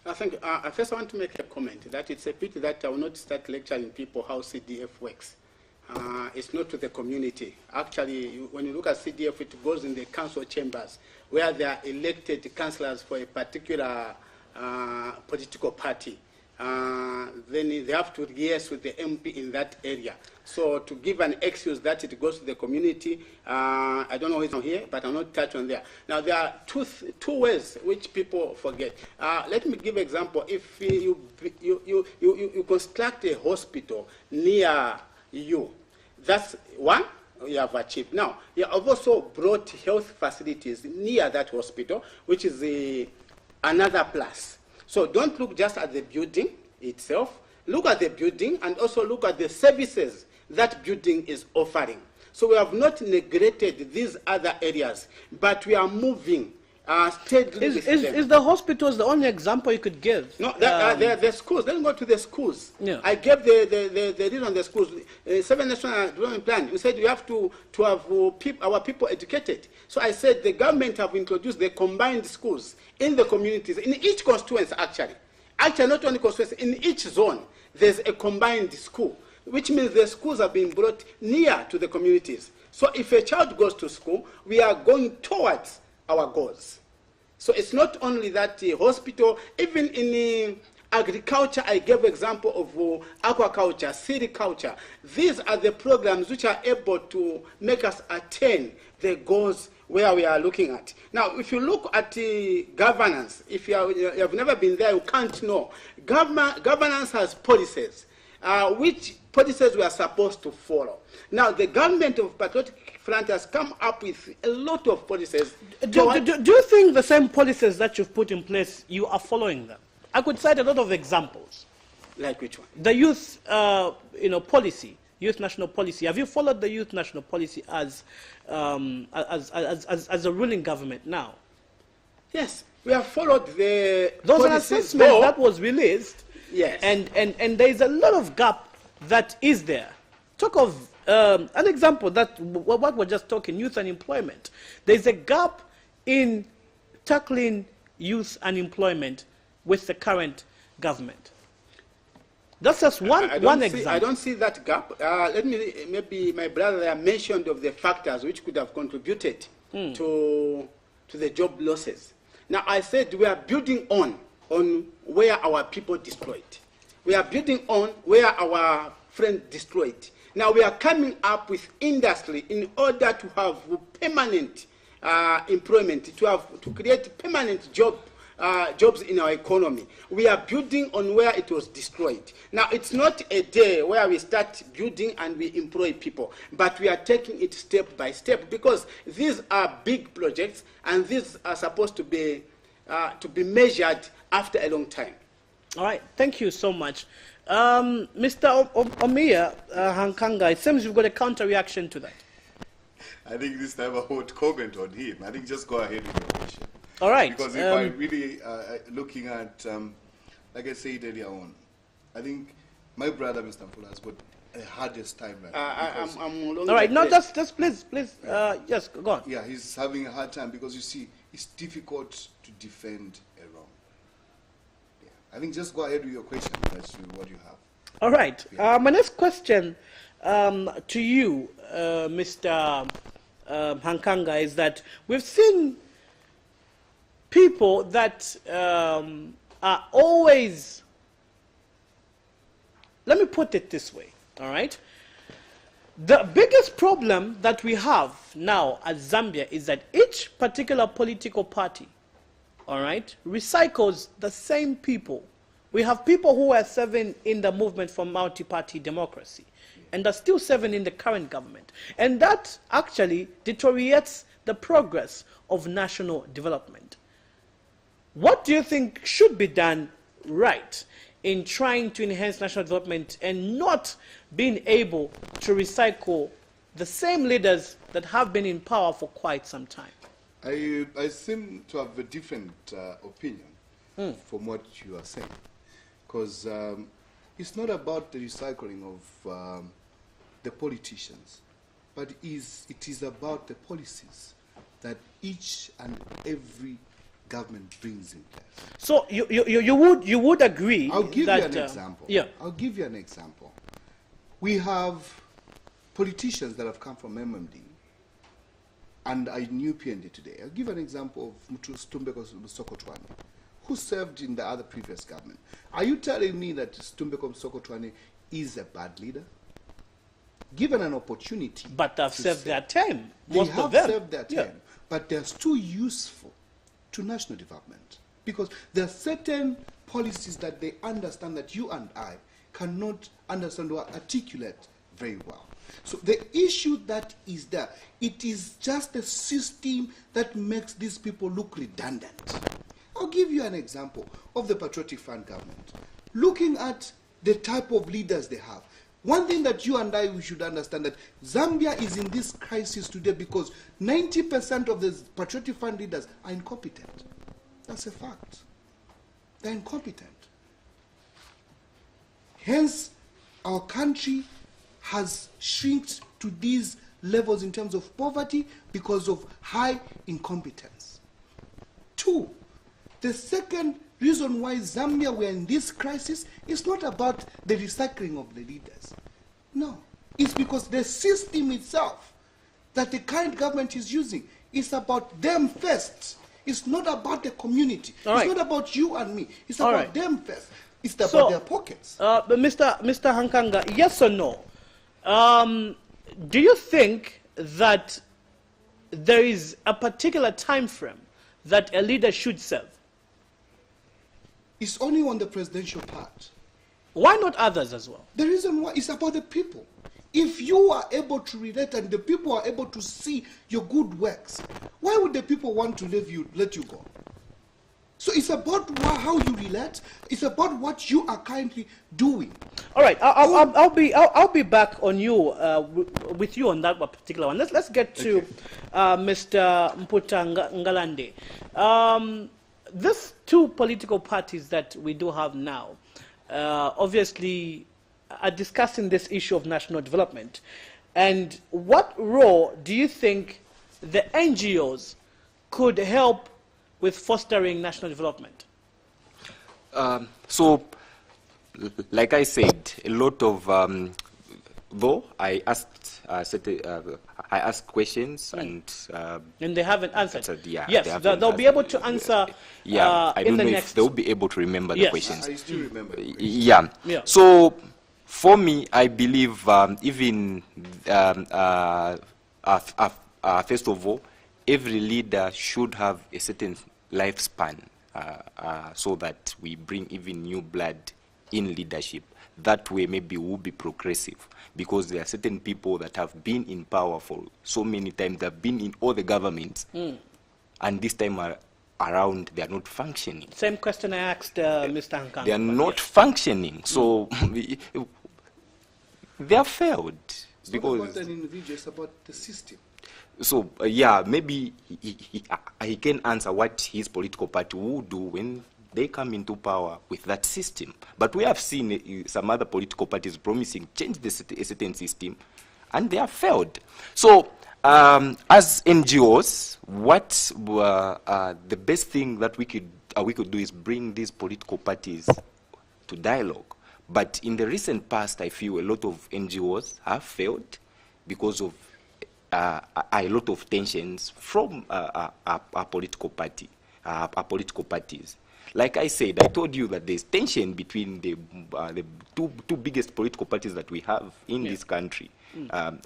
I think, first I want to make a comment that it's a pity that I will not start lecturing people how CDF works. It's not to the community. Actually, when you look at CDF, it goes in the council chambers where they are elected councillors for a particular political party. Then they have to liaise with the MP in that area. So to give an excuse that it goes to the community, I don't know who's on here, but I'll not touch on there. Now there are two ways which people forget. Let me give an example. If you construct a hospital near you, that's one you have achieved. Now you have also brought health facilities near that hospital, which is another plus. So don't look just at the building itself. Look at the building and also look at the services that building is offering. So we have not neglected these other areas, but we are moving steadily with them.
Is the hospitals the only example you could give?
No, the schools. Let's go to the schools.
Yeah.
I gave the reason on the schools. 7 National Development Plan, we said we have to have our people educated. So I said the government have introduced the combined schools in the communities, in each constituency actually. Actually, not only constituency, in each zone, there's a combined school, which means the schools are being brought near to the communities. So if a child goes to school, we are going towards our goals. So it's not only that hospital, even in agriculture, I gave example of aquaculture, silviculture. These are the programs which are able to make us attain the goals where we are looking at. Now, if you look at governance, if you have never been there, you can't know. Governance has policies, which policies we are supposed to follow. Now, the government of Patriotic Front has come up with a lot of policies.
Do you think the same policies that you've put in place, you are following them? I could cite a lot of examples.
Like which one?
The youth policy, youth national policy. Have you followed the youth national policy as a ruling government now?
Yes, we have folled the
Those are assessments that was released.
Yes.
And there is a lot of gap that is there. Talk of an example that what we're just talking, youth unemployment. There's a gap in tackling youth unemployment with the current government. That's just one example.
I don't see that gap. Maybe my brother there mentioned of the factors which could have contributed to the job losses. Now I said we are building on where our people destroyed. We are building on where our friends destroyed. Now we are coming up with industry in order to have permanent employment, to create permanent jobs in our economy. We are building on where it was destroyed. Now, it's not a day where we start building and we employ people, but we are taking it step by step because these are big projects and these are supposed to be measured after a long time.
All right, thank you so much. Mr. Omiya Hankanga, it seems you've got a counter-reaction to that.
I think this time I won't comment on him. I think just go ahead with your question.
All right.
Because if I really looking at, like I said earlier on, I think my brother, Mr. Mpula, has got a hardest time right now.
I'm
All right, no, just please, yes, go on.
Yeah, he's having a hard time because you see, it's difficult to defend a wrong. Yeah. I think just go ahead with your question. That's what you have.
All right.
Yeah.
My next question to you, Mr. Hankanga, is that we've seen people that are always, let me put it this way, all right? The biggest problem that we have now at Zambia is that each particular political party, all right, recycles the same people. We have people who are serving in the movement for multi-party democracy and are still serving in the current government. And that actually deteriorates the progress of national development. What do you think should be done right in trying to enhance national development and not being able to recycle the same leaders that have been in power for quite some time?
I seem to have a different opinion from what you are saying. Because it's not about the recycling of the politicians, but it is about the policies that each and every government brings in place.
So you would agree?
I'll give
that,
you an example.
Yeah.
I'll give you an example. We have politicians that have come from MMD, and I knew PND today. I'll give an example of Stumbeko Sokotwane, who served in the other previous government. Are you telling me that Stumbeko Sokotwane is a bad leader? Given an opportunity.
But they've served their term.
They
Most
have
of them.
served their term, but they're still useful to national development because there are certain policies that they understand that you and I cannot understand or articulate very well. So the issue that is there, it is just a system that makes these people look redundant. I'll give you an example of the Patriotic Front government. Looking at the type of leaders they have, one thing that you and I we should understand that Zambia is in this crisis today because 90% of the Patriotic Front leaders are incompetent. That's a fact. They're incompetent. Hence, our country has shrinked to these levels in terms of poverty because of high incompetence. Two, the second reason why Zambia we are in this crisis is not about the recycling of the leaders. No, it's because the system itself that the current government is using is about them first. It's not about the community. It's not about you and me. It's about them first. It's about their pockets.
But Mr. Hankanga, yes or no? Do you think that there is a particular time frame that a leader should serve?
It's only on the presidential part.
Why not others as well?
The reason why is about the people. If you are able to relate and the people are able to see your good works, why would the people want to let you go? So it's about how you relate. It's about what you are currently doing.
All right, I'll be back on you with you on that particular one. Let's get to Mr. Mputa Ngalande. These two political parties that we do have now, obviously, are discussing this issue of national development. And what role do you think the NGOs could help with fostering national development?
So, like I said, a lot of, though I asked, I asked questions and
they haven't answered.
Yeah,
yes, they'll be able to answer.
Yeah, I don't know
if
they'll be able to remember the questions.
I still remember.
Yeah. So, for me, I believe even first of all, every leader should have a certain lifespan so that we bring even new blood in leadership. That way, maybe we'll be progressive because there are certain people that have been in power for so many times, they've been in all the governments, and this time around, they are not functioning.
Same question I asked Mr. Hankanga.
They are not functioning, so they have failed.
It's
because
not about an individual, it's about the system.
So, yeah, maybe he can answer what his political party will do when they come into power with that system. But we have seen some other political parties promising change the certain system, and they have failed. So as NGOs, what the best thing that we could do is bring these political parties to dialogue. But in the recent past, I feel a lot of NGOs have failed because of a lot of tensions from our political parties. Like I said, I told you that there's tension between the two biggest political parties that we have in this country,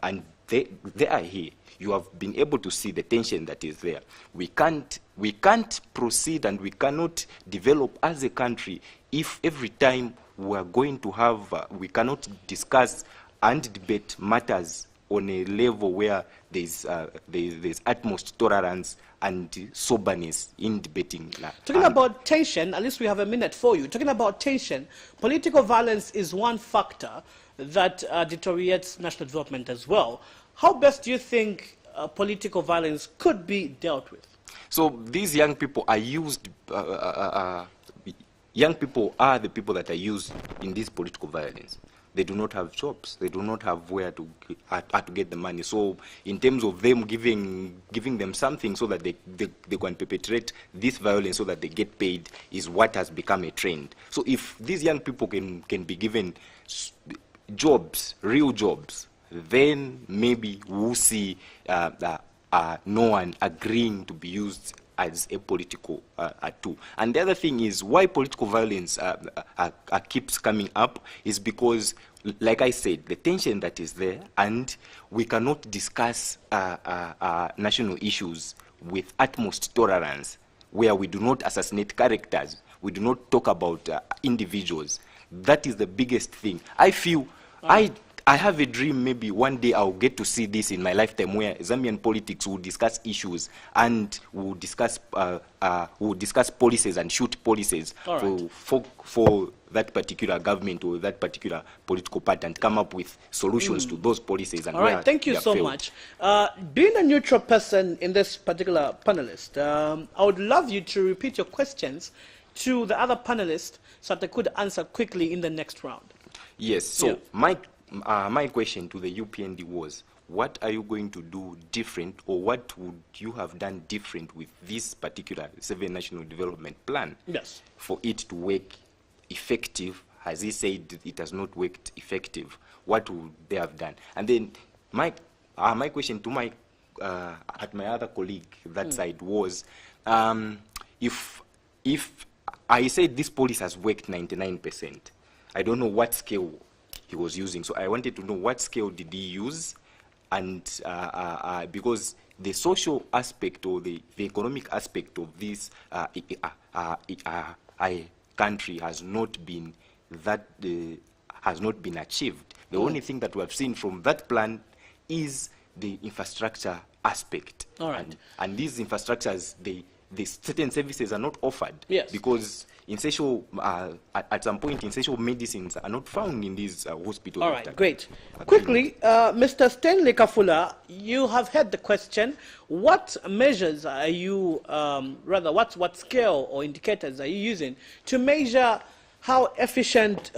and they are here. You have been able to see the tension that is there. We can't proceed and we cannot develop as a country if every time we are going to have, we cannot discuss and debate matters on a level where there's utmost tolerance and soberness in debating.
Talking about tension, at least we have a minute for you. Talking about tension, political violence is one factor that deteriorates national development as well. How best do you think political violence could be dealt with?
So these young people are used, young people are the people that are used in this political violence. They do not have jobs. They do not have where to get the money. So in terms of them giving them something so that they can perpetrate this violence so that they get paid is what has become a trend. So if these young people can be given jobs, real jobs, then maybe we'll see no one agreeing to be used as a political tool. And the other thing is why political violence keeps coming up is because, like I said, the tension that is there, and we cannot discuss national issues with utmost tolerance, where we do not assassinate characters, we do not talk about individuals. That is the biggest thing. I feel, I have a dream maybe one day I'll get to see this in my lifetime where Zambian politics will discuss issues and will discuss policies and shoot policies for that particular government or that particular political party and come up with solutions to those policies. And
all right, thank you so much. Being a neutral person in this particular panelist, I would love you to repeat your questions to the other panelists so that they could answer quickly in the next round.
Yes, so my question to the UPND was, what are you going to do different, or what would you have done different with this particular 7 National Development Plan for it to work effective? As he said, it has not worked effective. What would they have done? And then my question to my other colleague that side was, if I said this policy has worked 99%, I don't know what scale he was using. So I wanted to know what scale did he use, and because the social aspect or the economic aspect of this country has not been achieved. The only thing that we have seen from that plan is the infrastructure aspect.
All right.
And these infrastructures, the certain services are not offered because at some point essential medicines are not found in these hospitals.
All right, great. Quickly, Mr. Stanley Kafula, you have heard the question. What measures are you, what scale or indicators are you using to measure how efficient,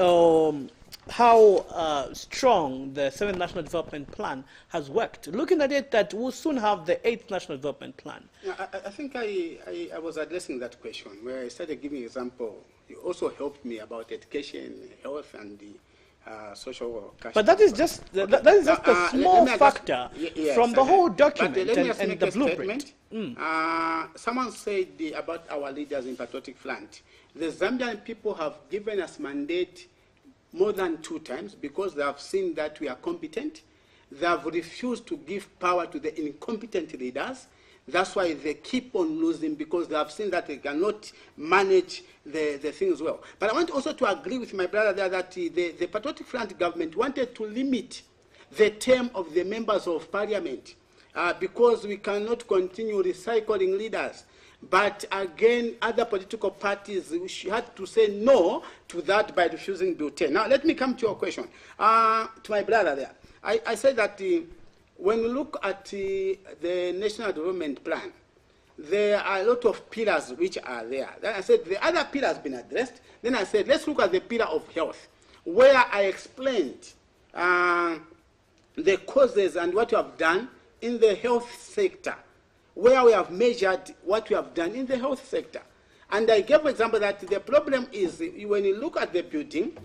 how strong the 7th National Development Plan has worked? Looking at it, that we'll soon have the 8th National Development Plan.
I think I was addressing that question where I started giving example. You also helped me about education, health, and the social.
But that is just a small factor from the whole document and the blueprint.
Someone said about our leaders in Patriotic Front. The Zambian people have given us mandate more than 2 times because they have seen that we are competent. They have refused to give power to the incompetent leaders. That's why they keep on losing, because they have seen that they cannot manage the things well. But I want also to agree with my brother there that the Patriotic Front government wanted to limit the term of the members of parliament because we cannot continue recycling leaders. But again, other political parties had to say no to that by refusing Bill 10. Now, let me come to your question. To my brother there, I said that when we look at the National Development Plan, there are a lot of pillars which are there. Then I said the other pillar has been addressed. Then I said let's look at the pillar of health, where I explained the causes and what we have done in the health sector, where we have measured what we have done in the health sector. And I gave an example that the problem is when you look at the building,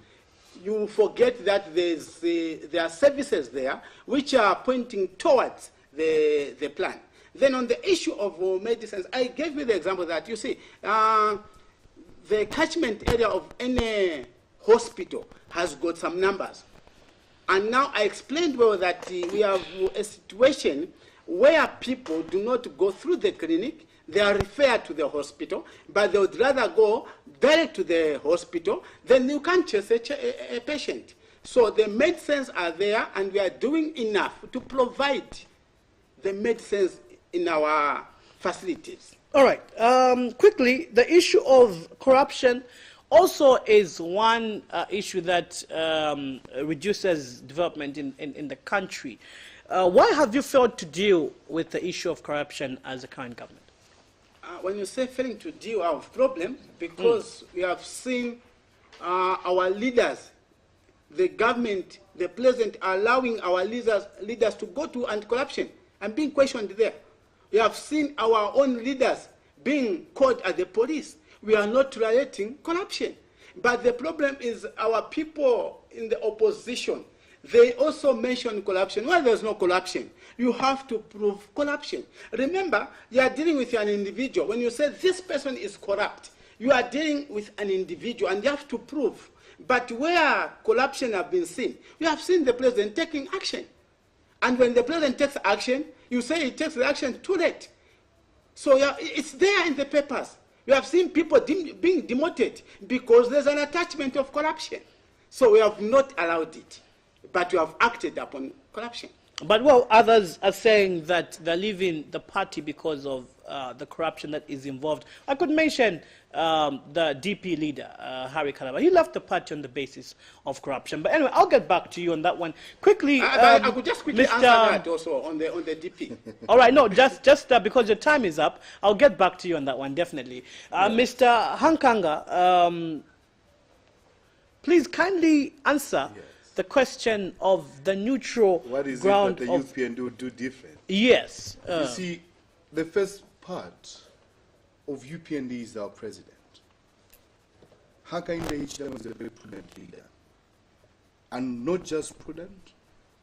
you forget that there are services there which are pointing towards the plan. Then on the issue of medicines, I gave you the example that, you see, the catchment area of any hospital has got some numbers. And now I explained well that we have a situation where people do not go through the clinic, they are referred to the hospital, but they would rather go direct to the hospital, then you can't chase a patient. So the medicines are there, and we are doing enough to provide the medicines in our facilities.
All right. Quickly, the issue of corruption also is one issue that reduces development in the country. Why have you failed to deal with the issue of corruption as a current government?
When you say failing to deal with problems, because we have seen our leaders, the government, the president, allowing our leaders to go to anti-corruption and being questioned there. We have seen our own leaders being caught at the police. We are not tolerating corruption. But the problem is our people in the opposition, they also mention corruption. Well, there's no corruption. You have to prove corruption. Remember, you are dealing with an individual. When you say this person is corrupt, you are dealing with an individual, and you have to prove. But where corruption has been seen, you have seen the president taking action. And when the president takes action, you say he takes the action too late. So it's there in the papers. You have seen people being demoted because there's an attachment of corruption. So we have not allowed it, but we have acted upon corruption.
But well, others are saying that they're leaving the party because of the corruption that is involved. I could mention the DP leader, Harry Kalaba. He left the party on the basis of corruption. But anyway, I'll get back to you on that one. Quickly,
I could just quickly answer that also on the DP.
All right, no, just because your time is up, I'll get back to you on that one, definitely. Mr. Hankanga, please kindly answer the question of the neutral ground.
What is it that the UPN do different?
Yes.
You see, the first part of UPND is our president. Hakainde Hichilema is a very prudent leader. And not just prudent,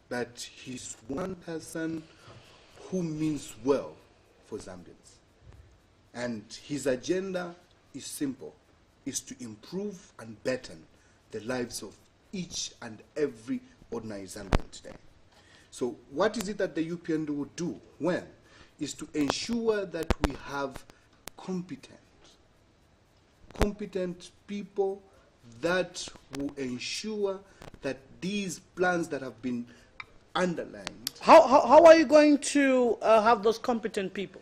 but he's one person who means well for Zambians. And his agenda is simple, is to improve and better the lives of each and every ordinary Zambian today. So what is it that the UPND would do? When? Is to ensure that we have competent people that will ensure that these plans that have been underlined.
How are you going to have those competent people?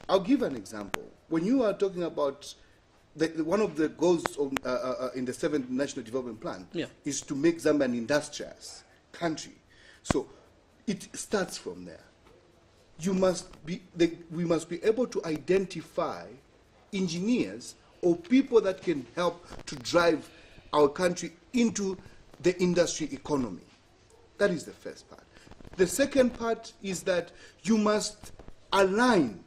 I'll give an example. When you are talking about one of the goals of, in the 7th National Development Plan is to make Zambia an industrious country. So it starts from there. We must be able to identify engineers or people that can help to drive our country into the industry economy. That is the first part. The second part is that you must align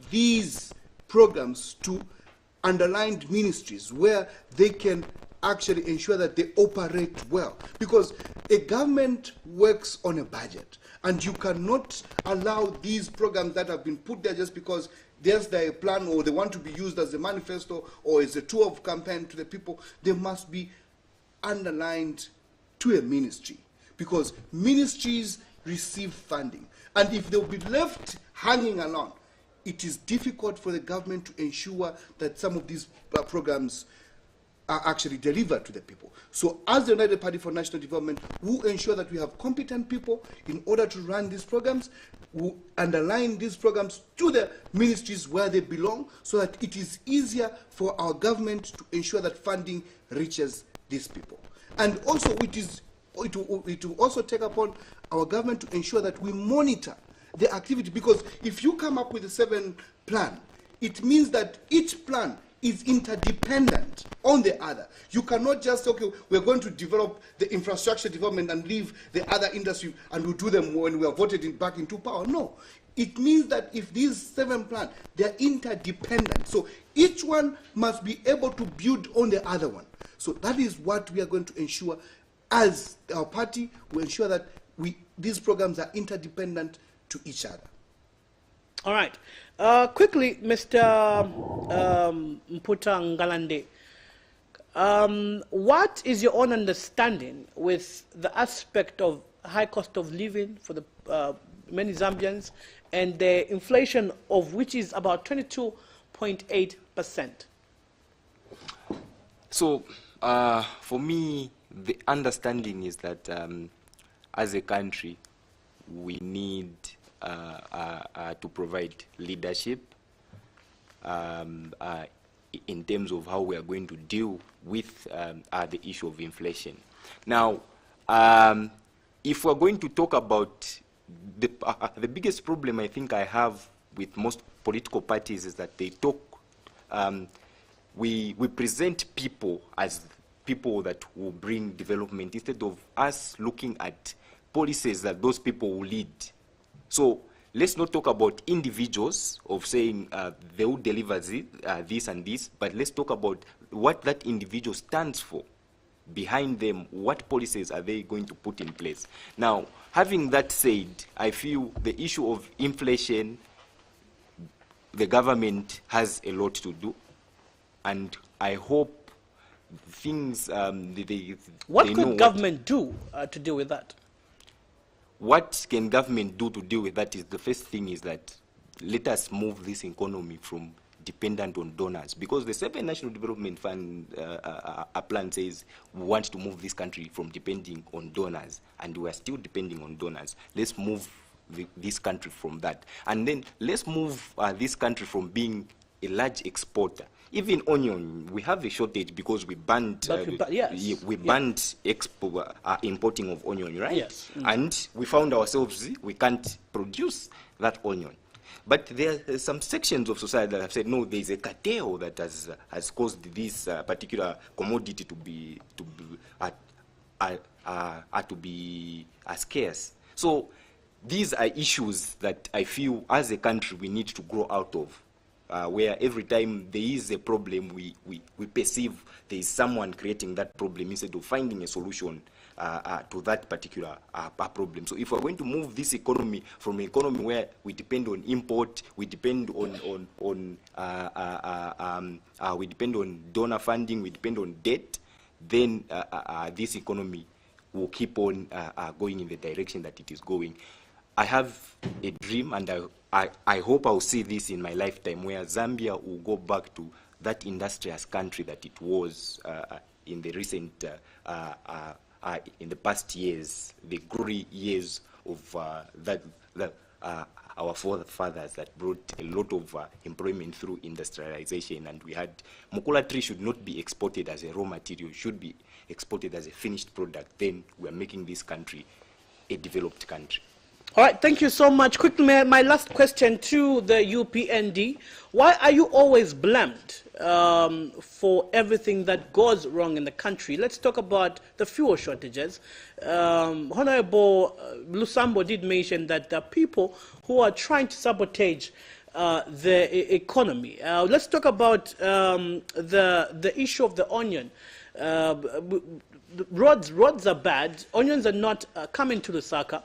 these programs to underlined ministries where they can actually ensure that they operate well. Because a government works on a budget, and you cannot allow these programs that have been put there just because there's a plan or they want to be used as a manifesto or as a tool of campaign to the people. They must be underlined to a ministry, because ministries receive funding. And if they'll be left hanging along, it is difficult for the government to ensure that some of these programs are actually delivered to the people. So as the United Party for National Development, we'll ensure that we have competent people in order to run these programs. We'll underline these programs to the ministries where they belong, so that it is easier for our government to ensure that funding reaches these people. And also it will also take upon our government to ensure that we monitor the activity. Because if you come up with a 7 plan, it means that each plan is interdependent on the other. You cannot just, okay, we're going to develop the infrastructure development and leave the other industry and we'll do them when we are voted back into power. No. It means that if these 7 plans, they're interdependent. So each one must be able to build on the other one. So that is what we are going to ensure as our party. We ensure that these programs are interdependent to each other.
All right. Quickly, Mr. Mputa Ngalande, what is your own understanding with the aspect of high cost of living for the many Zambians and the inflation of which is about 22.8%?
So, for me, the understanding is that as a country, we need to provide leadership in terms of how we are going to deal with the issue of inflation. Now, if we're going to talk about the biggest problem I think I have with most political parties is that they talk, we present people as people that will bring development instead of us looking at policies that those people will lead. So let's not talk about individuals of saying they will deliver this and this, but let's talk about what that individual stands for. Behind them, what policies are they going to put in place? Now, having that said, I feel the issue of inflation, the government has a lot to do, and I hope things...
what could government do to deal with that?
What can government do to deal with that is, the first thing is that let us move this economy from dependent on donors, because the 7 National Development Fund plan says we want to move this country from depending on donors, and we are still depending on donors. Let's move this country from that, and then let's move this country from being a large exporter. Even onion, we have a shortage because we banned importing of onion, right?
Yes.
And we found ourselves we can't produce that onion. But there are some sections of society that have said, no, there is a cartel that has caused this particular commodity to be scarce. So these are issues that I feel as a country we need to grow out of, where every time there is a problem, we perceive there is someone creating that problem instead of finding a solution to that particular problem. So if we're going to move this economy from an economy where we depend on import, we depend on donor funding, we depend on debt, then this economy will keep on going in the direction that it is going. I have a dream, and I hope I'll see this in my lifetime, where Zambia will go back to that industrious country that it was in the recent in the past years, the glory years of our forefathers that brought a lot of employment through industrialization. And we had, Mukula tree should not be exported as a raw material, should be exported as a finished product. Then we are making this country a developed country.
All right, thank you so much. Quickly, my last question to the UPND. Why are you always blamed for everything that goes wrong in the country? Let's talk about the fuel shortages. Honorable Lusambo did mention that there are people who are trying to sabotage the economy. Let's talk about the issue of the onion. Roads are bad. Onions are not coming to Lusaka.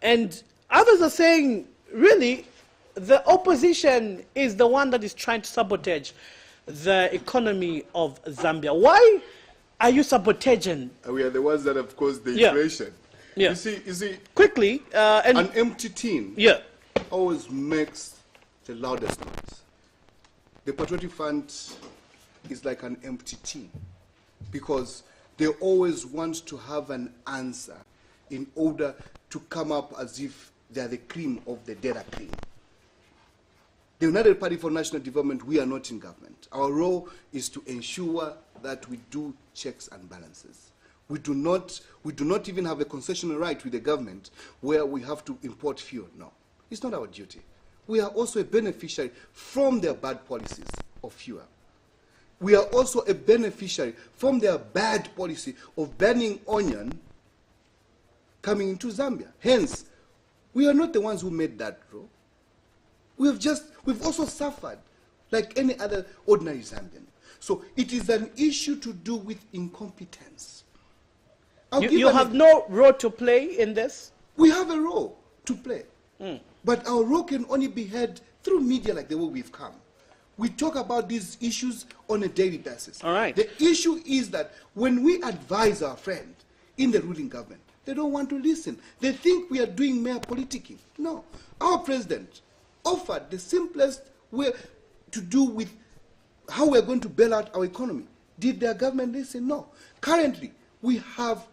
And others are saying, really, the opposition is the one that is trying to sabotage the economy of Zambia. Why are you sabotaging?
We are the ones that have caused the inflation.
Yeah.
You see,
quickly,
an empty tin always makes the loudest noise. The Patriotic Front is like an empty tin, because they always want to have an answer in order to come up as if they are the cream of the data cream. The United Party for National Development, we are not in government. Our role is to ensure that we do checks and balances. We do not even have a concessional right with the government where we have to import fuel. No. It's not our duty. We are also a beneficiary from their bad policies of fuel. We are also a beneficiary from their bad policy of banning onion coming into Zambia. Hence, we are not the ones who made that law. We've also suffered like any other ordinary Zambian. So it is an issue to do with incompetence.
You have no role to play in this?
We have a role to play. But our role can only be heard through media like the way we've come. We talk about these issues on a daily basis.
All right.
The issue is that when we advise our friend in the ruling government, they don't want to listen. They think we are doing mere politicking. No. Our president offered the simplest way to do with how we're going to bail out our economy. Did their government listen? No. Currently, we have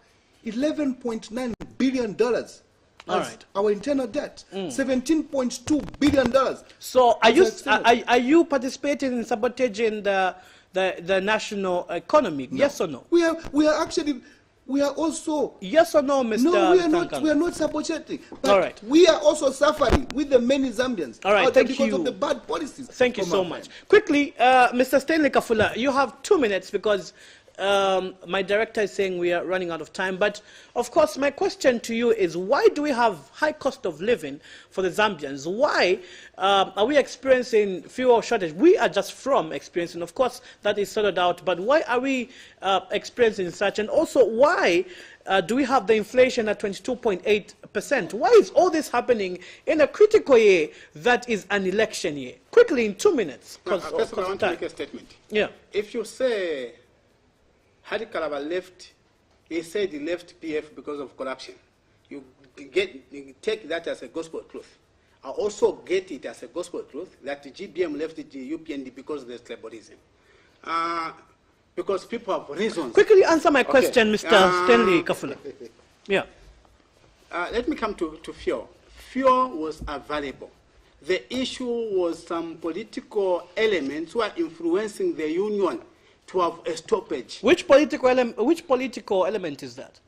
$11.9 billion as our internal debt, $17.2 billion.
So are you participating in sabotaging the national economy? No. Yes or no?
We are also...
Yes or no, Mr.
No, we are not sabotaging. But all right. We are also suffering with the many Zambians.
All right, thank you.
Because of the bad policies.
Thank you so much. Quickly, Mr. Stanley Kafula, you have 2 minutes because my director is saying we are running out of time. But, of course, my question to you is, why do we have high cost of living for the Zambians? Why are we experiencing fuel shortage? We are just from experiencing, of course, that is sorted out. But why are we experiencing such? And also, why do we have the inflation at 22.8%? Why is all this happening in a critical year that is an election year? Quickly, in 2 minutes.
First of all, I want to make a statement.
Yeah.
If you say Hadi Kalaba left, he said he left PF because of corruption. You take that as a gospel truth. I also get it as a gospel truth that the GBM left the UPND because there's tribalism. Because people have reasons.
Quickly answer my question, Mr. Stanley Kafula. Yeah.
Let me come to fuel. Fuel was available. The issue was some political elements who are influencing the union to have a stoppage.
Which political element is that?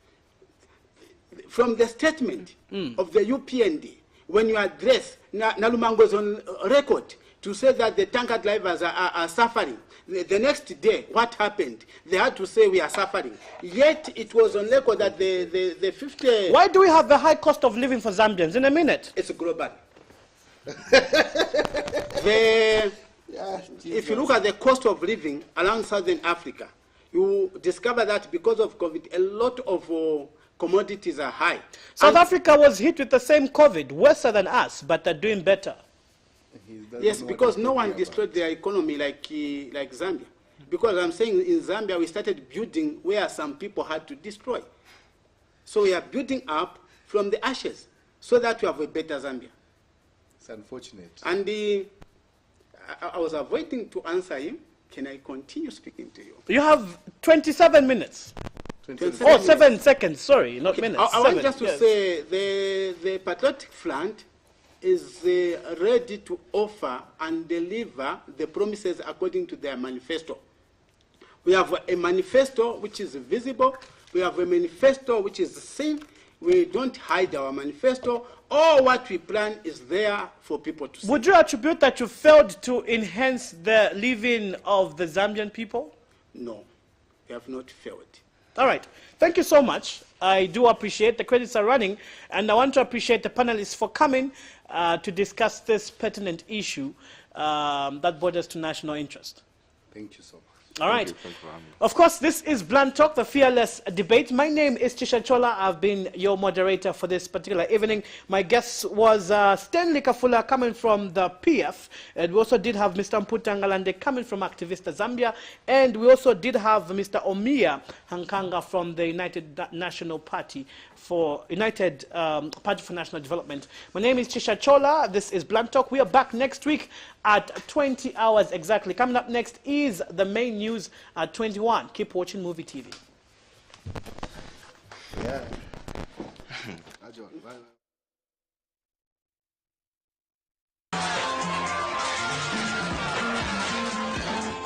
From the statement of the UPND, when you address Nalumango's on record to say that the tanker drivers are suffering, the next day, what happened? They had to say we are suffering. Yet it was on record that the 50...
Why do we have the high cost of living for Zambians? In a minute.
It's global. If you look at the cost of living around Southern Africa, you discover that because of COVID, a lot of commodities are high.
South Africa was hit with the same COVID, worse than us, but they're doing better.
Yes, because no one destroyed their economy like Zambia. Because I'm saying in Zambia, we started building where some people had to destroy. So we are building up from the ashes so that we have a better Zambia.
It's unfortunate.
And I was avoiding to answer him. Can I continue speaking to you?
You have 27 minutes.
27
minutes. 7 seconds, sorry, not minutes.
I want just to say the Patriotic Front is ready to offer and deliver the promises according to their manifesto. We have a manifesto which is visible. We have a manifesto which is seen. We don't hide our manifesto. All what we plan is there for people to see.
Would you attribute that you failed to enhance the living of the Zambian people?
No, we have not failed.
All right. Thank you so much. I do appreciate the credits are running, and I want to appreciate the panelists for coming to discuss this pertinent issue that borders to national interest.
Thank you so much.
All right. Of course, this is Blunt Talk, the fearless debate. My name is Tisha Chola. I've been your moderator for this particular evening. My guest was Stanley Kafula coming from the PF. And we also did have Mr. Mputangalande coming from Activista Zambia. And we also did have Mr. Omiya Hankanga from the United National Party for United Party for National Development. My name is Tisha Chola. This is Blunt Talk. We are back next week at 20 hours exactly. Coming up next is the main news at 21. Keep watching Muvi TV.
Yeah.